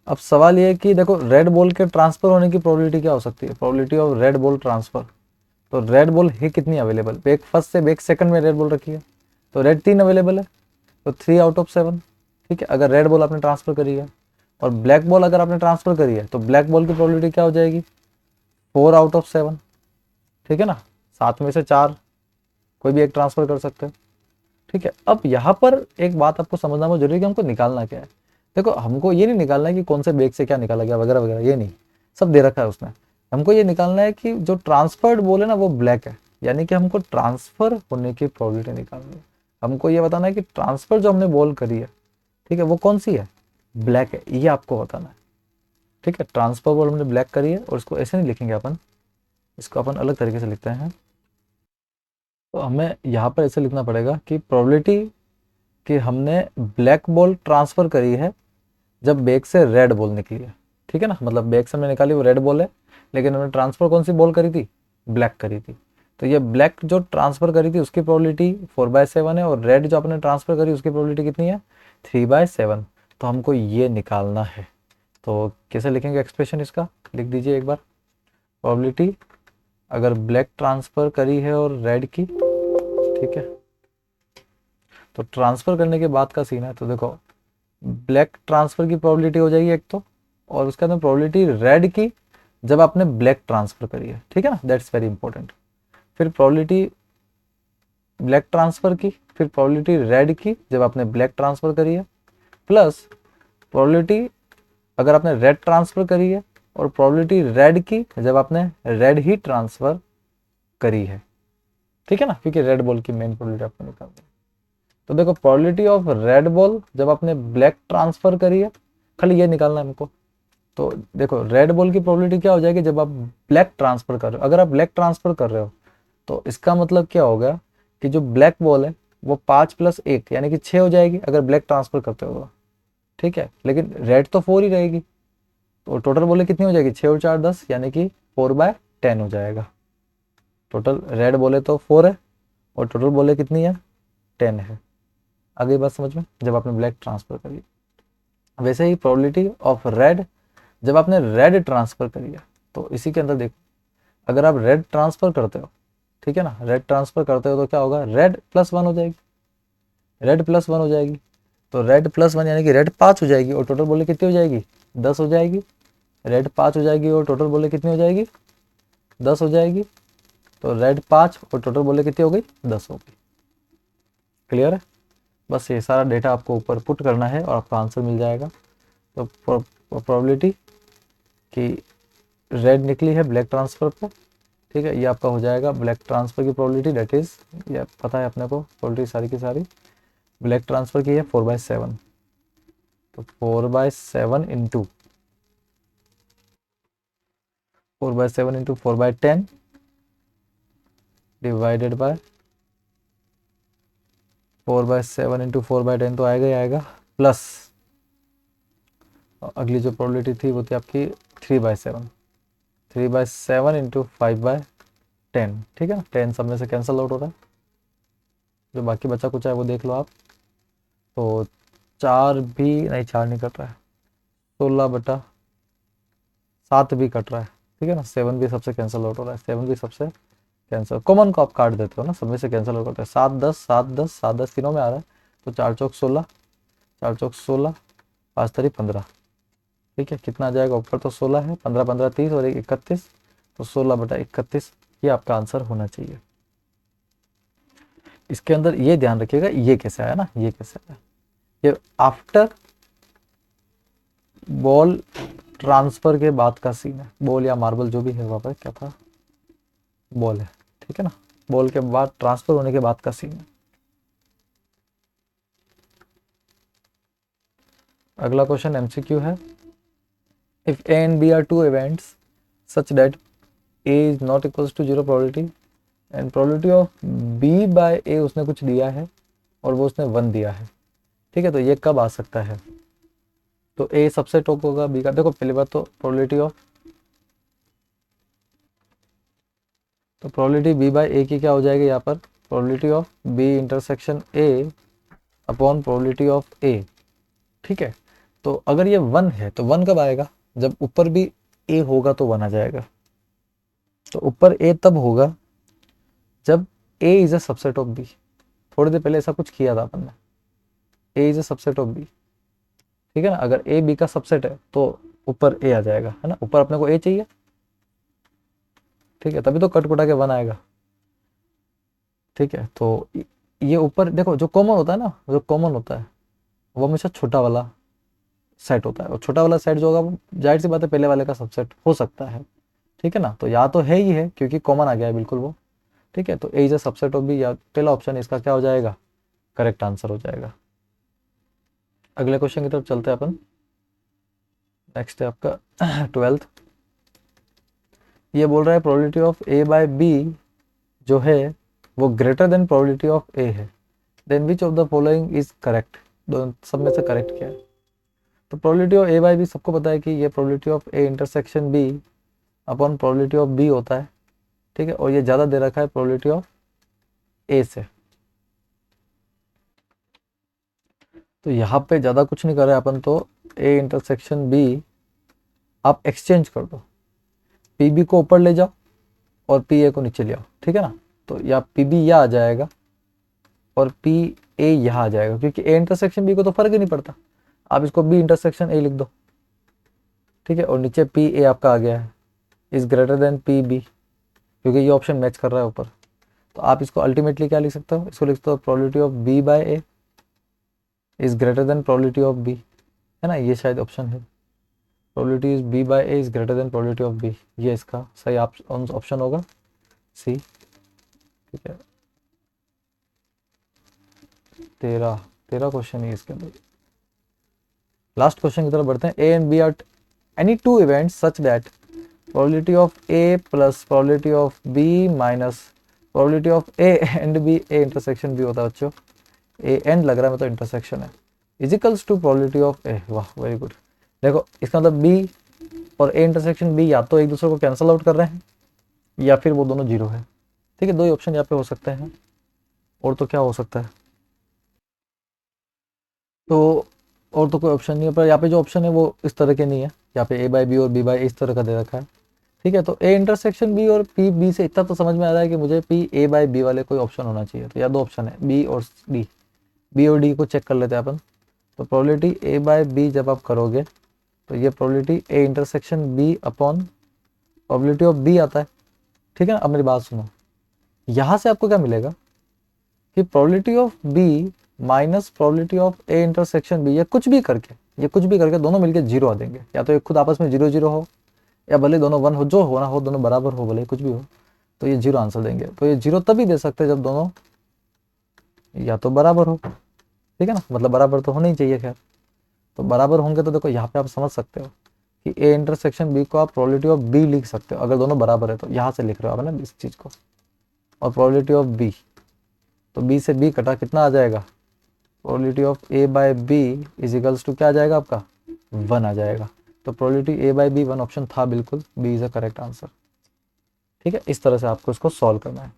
अब सवाल ये है कि देखो रेड बॉल के ट्रांसफर होने की प्रोबेबिलिटी क्या हो सकती है, probability of red ball transfer. तो रेड बॉल है कितनी अवेलेबल, बैग फर्स्ट से बैग सेकंड में रेड बॉल रखी है, तो रेड 3 अवेलेबल है, तो 3 आउट ऑफ 7। ठीक है, अगर रेड बॉल आपने ट्रांसफर करी है, और ब्लैक बॉल अगर आपने ट्रांसफर करी है, तो ब्लैक बॉल की प्रोबेबिलिटी क्या हो जाएगी, 4 आउट ऑफ 7। ठीक है ना, 7 में से 4 कोई भी एक ट्रांसफर कर सकते हो। ठीक है, अब यहाँ पर एक बात आपको समझना बहुत जरूरी है कि हमको निकालना क्या है। देखो हमको ये नहीं निकालना है कि कौन से बेग से क्या निकाला गया वगैरह वगैरह, ये नहीं, सब दे रखा है उसने। हमको ये निकालना है कि जो ट्रांसफर्ड बॉल है ना वो ब्लैक है, यानी कि हमको ट्रांसफर होने की प्रोबेबिलिटी निकालनी है। हमको ये बताना है कि ट्रांसफर जो हमने बॉल करी है, ठीक है, वो कौन सी है, ब्लैक है, ये आपको बताना है। ठीक है, ट्रांसफर बॉल हमने ब्लैक करी है, और इसको ऐसे नहीं लिखेंगे अपन, इसको अपन अलग तरीके से लिखते हैं। तो हमें यहाँ पर ऐसे लिखना पड़ेगा कि प्रोबेबिलिटी कि हमने ब्लैक बॉल ट्रांसफर करी है जब बैग से रेड बॉल निकली है। ठीक है ना, मतलब बैग से हमने निकाली वो रेड बॉल है, लेकिन हमने ट्रांसफर कौन सी बॉल करी थी, ब्लैक करी थी। तो ये ब्लैक जो ट्रांसफर करी थी उसकी प्रोबेबिलिटी 4/7 है, और रेड जो आपने ट्रांसफर करी उसकी प्रोबेबिलिटी कितनी है, 3/7। तो हमको ये निकालना है। तो कैसे लिखेंगे एक्सप्रेशन इसका, लिख दीजिए एक बार। प्रोबेबिलिटी अगर ब्लैक ट्रांसफर करी है और रेड की, ठीक है, तो ट्रांसफर करने के बाद का सीन है, तो देखो ब्लैक ट्रांसफर की प्रोबेबिलिटी हो जाएगी एक तो, और उसके अंदर प्रोबेबिलिटी रेड की जब आपने ब्लैक ट्रांसफर करी है। ठीक है ना, दैट्स वेरी इंपॉर्टेंट। फिर प्रोबेबिलिटी ब्लैक ट्रांसफर की, फिर प्रोबेबिलिटी रेड की जब आपने ब्लैक ट्रांसफर करी है, प्लस प्रोबेबिलिटी अगर आपने रेड ट्रांसफर करी है, और प्रोबेबिलिटी रेड की जब आपने रेड ही ट्रांसफर करी है। ठीक है ना, क्योंकि रेड बॉल की मेन प्रोबेबिलिटी आपको निकालनी है। तो देखो प्रोबेबिलिटी ऑफ रेड बॉल जब आपने ब्लैक ट्रांसफर करी है, खाली ये निकालना है हमको। तो देखो रेड बॉल की प्रोबेबिलिटी क्या हो जाएगी जब आप ब्लैक ट्रांसफर कर रहे हो। अगर आप ब्लैक ट्रांसफर कर रहे हो तो इसका मतलब क्या होगा कि जो ब्लैक बॉल है वो 5+1 यानी कि 6 हो जाएगी अगर ब्लैक ट्रांसफर करते हो तो। ठीक है, लेकिन रेड तो 4 ही रहेगी, तो टोटल बोले कितनी हो जाएगी, 6 और 4 10, यानी कि 4/10 हो जाएगा। टोटल रेड बोले तो 4 है, और टोटल बोले कितनी है, 10 है। आगे बात समझ में, जब आपने ब्लैक ट्रांसफर करी। वैसे ही प्रोबेबिलिटी ऑफ रेड जब आपने रेड ट्रांसफर करी है, तो इसी के अंदर देखो अगर आप रेड ट्रांसफर करते हो, ठीक है ना, रेड ट्रांसफर करते हो तो क्या होगा, रेड +1 हो जाएगी, रेड +1 हो जाएगी। तो रेड +1 यानी कि रेड 5 हो जाएगी, और टोटल बोले कितनी हो जाएगी, 10 हो जाएगी। रेड 5 हो जाएगी और टोटल बोले कितनी हो जाएगी, 10 हो जाएगी। तो रेड 5 और टोटल बोले कितनी हो गई, 10 हो गई। क्लियर है, बस ये सारा डेटा आपको ऊपर पुट करना है और आपका आंसर मिल जाएगा। तो प्रोबेबिलिटी कि रेड निकली है ब्लैक ट्रांसफर पे, ठीक है, ये आपका हो जाएगा ब्लैक ट्रांसफर की प्रोबेबिलिटी, दैट इज ये पता है अपने को, प्रोबेबिलिटी सारी की सारी ब्लैक ट्रांसफर की है 4/7। तो 4/7 into 4/7 into 4/10 divided by 4/7 into 4/10 तो आएगा ही आएगा, प्लस अगली जो प्रोबेबिलिटी थी वो थी आपकी 3/7, 3/7 इंटू 5/10। ठीक है ना, 10 सब में से कैंसिल आउट हो रहा है, जो बाकी बचा कुछ है वो देख लो आप। तो 4 भी नहीं, 4 नहीं कट रहा है, 16/7 भी कट रहा है। ठीक है ना, 7 भी सबसे कैंसिल आउट हो रहा है, 7 भी सबसे कैंसिल, कॉमन को आप काट देते हो ना, सब में से कैंसिल आउट होता है। 7 10 7 10 7 10 तीनों में आ रहा है, तो 4 चौक 16, 4 चौक 16, 5 तारीख 15। ठीक है, कितना आ जाएगा, ऊपर तो 16 है, 15 15 30 और 31, तो 16/31 ये आपका आंसर होना चाहिए। इसके अंदर ये ध्यान रखिएगा, ये कैसे आया ना, ये कैसे आया, ये आफ्टर बॉल ट्रांसफर के बाद का सीन है। बॉल या मार्बल जो भी है, वहाँ पर क्या था, बॉल है। ठीक है ना, बॉल के बाद ट्रांसफर होने के बाद का सीन है। अगला क्वेश्चन एमसीक्यू है, if A and B are two events such that A is not equals to 0 probability and probability of B by A उसने कुछ दिया है और वो उसने 1 दिया है। ठीक है, तो ये कब आ सकता है, तो ए सबसे टॉप होगा बी का। देखो पहली बात तो प्रोबेबिलिटी बी बाय ए की क्या हो जाएगी यहाँ पर, probability of B intersection A upon probability of A. ठीक है, तो अगर ये 1 है तो 1 कब आएगा, जब ऊपर भी ए होगा तो 1 आ जाएगा। तो ऊपर ए तब होगा जब A is a subset of B. थोड़ी देर पहले ऐसा कुछ किया था अपन ने, A is a subset of B. ठीक है ना, अगर ए बी का सबसेट है तो ऊपर ए आ जाएगा, है ना, ऊपर अपने को ए चाहिए। ठीक है, तभी तो कट कुटा के 1 आएगा। ठीक है, तो ये ऊपर देखो जो कॉमन होता है ना, जो कॉमन होता है वो हमेशा छोटा वाला सेट होता है, और छोटा वाला सेट जो होगा वो जाहिर सी बात है पहले वाले का सबसेट हो सकता है। ठीक है ना, तो या तो है ही है क्योंकि कॉमन आ गया है बिल्कुल वो। ठीक है, तो A is a subset of B, या पहला ऑप्शन इसका क्या हो जाएगा, करेक्ट आंसर हो जाएगा। अगले क्वेश्चन की तरफ चलते हैं अपन। नेक्स्ट है आपका 12th। ये बोल रहा है probability of A by B जो है वो greater than probability of A है, then which of the following is correct. दोनों सब में से करेक्ट क्या है। तो probability of A by B सबको पता है कि ये probability of A intersection B upon probability of B होता है। ठीक है, और ये ज़्यादा दे रखा है प्रोबेबिलिटी ऑफ ए से। तो यहाँ पे ज़्यादा कुछ नहीं कर रहे अपन, तो ए इंटरसेक्शन बी आप एक्सचेंज कर दो, पी बी को ऊपर ले जाओ और पी ए को नीचे ले आओ। ठीक है ना, तो या पी बी यहाँ आ जाएगा और पी ए यहाँ आ जाएगा, क्योंकि ए इंटरसेक्शन बी को तो फर्क ही नहीं पड़ता। आप इसको बी इंटरसेक्शन ए लिख दो। ठीक है, और नीचे पी ए आपका आ गया है is greater than P B, क्योंकि ये ऑप्शन मैच कर रहा है ऊपर। तो आप इसको अल्टीमेटली क्या लिख सकते हो, इसको लिख सकते हो probability of B by A is greater than probability of B, है ना, ये शायद ऑप्शन है। Probability is B by A is greater than probability of B, ये इसका सही ऑप्शन होगा, सी। ठीक है, 13 क्वेश्चन है इसके अंदर। लास्ट क्वेश्चन की तरफ बढ़ते हैं। A and B are any two events such that probability of A plus probability of B minus probability of A and B, A intersection B होता है बच्चों, ए एंड लग रहा है, मतलब इंटरसेक्शन है, इजिकल्स टू प्रोबेबिलिटी ऑफ ए। वाह very good. देखो इसका मतलब बी और ए इंटरसेक्शन बी या तो एक दूसरे को कैंसिल आउट कर रहे हैं या फिर वो दोनों जीरो है। ठीक है, दो ही ऑप्शन यहाँ पे हो सकते हैं, और तो क्या हो सकता है। तो और तो कोई ऑप्शन नहीं है, पर यहाँ पे जो ऑप्शन है वो इस तरह के नहीं है, यहाँ पे ए बाय बी और बी बाय इस तरह का दे रखा है। ठीक है, तो ए इंटरसेक्शन बी और पी बी से इतना तो समझ में आ रहा है कि मुझे पी ए बाय बी वाले कोई ऑप्शन होना चाहिए। तो या दो ऑप्शन है बी और डी, बी और डी को चेक कर लेते हैं अपन। तो प्रोबेबिलिटी ए बाय बी जब आप करोगे तो ये probability A intersection B upon probability of B आता है। ठीक है ना, अब मेरी बात सुनो, यहाँ से आपको क्या मिलेगा कि probability of B minus probability of A intersection B, ये कुछ भी करके दोनों मिलके जीरो आ देंगे, या तो ये खुद आपस में जीरो जीरो हो, या भले दोनों वन हो, जो होना हो दोनों बराबर हो, भले कुछ भी हो, तो ये जीरो आंसर देंगे। तो ये जीरो तभी दे सकते हैं जब दोनों या तो बराबर हो। ठीक है ना, मतलब बराबर तो होना ही चाहिए। खैर, तो बराबर होंगे तो देखो यहाँ पे आप समझ सकते हो कि ए इंटरसेक्शन बी को आप प्रोबेबिलिटी ऑफ बी लिख सकते हो, अगर दोनों बराबर है तो यहाँ से लिख रहे हो आप ना इस चीज़ को, और प्रोबेबिलिटी ऑफ बी, तो बी से बी कटा कितना आ जाएगा, probability of A by B is equals to क्या आ जाएगा आपका, 1 आ जाएगा। तो probability A by B 1 option था बिल्कुल, B is a correct answer. ठीक है, इस तरह से आपको इसको सॉल्व करना है।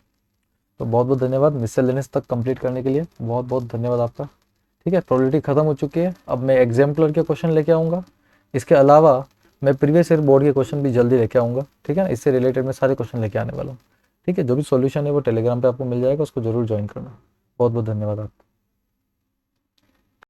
तो बहुत बहुत धन्यवाद मिसलेनियस तक कंप्लीट करने के लिए, बहुत बहुत धन्यवाद आपका। ठीक है, प्रोबेबिलिटी खत्म हो चुकी है, अब मैं एग्जाम्पलर के क्वेश्चन लेके आऊँगा। इसके अलावा मैं प्रीवियस ईयर बोर्ड के क्वेश्चन भी जल्दी लेके आऊँगा। ठीक है ना, इससे रिलेटेड मैं सारे क्वेश्चन लेके आने वाला हूँ। ठीक है, जो भी सॉल्यूशन है वो टेलीग्राम पे आपको मिल जाएगा, उसको जरूर ज्वाइन करना। बहुत बहुत धन्यवाद आपका।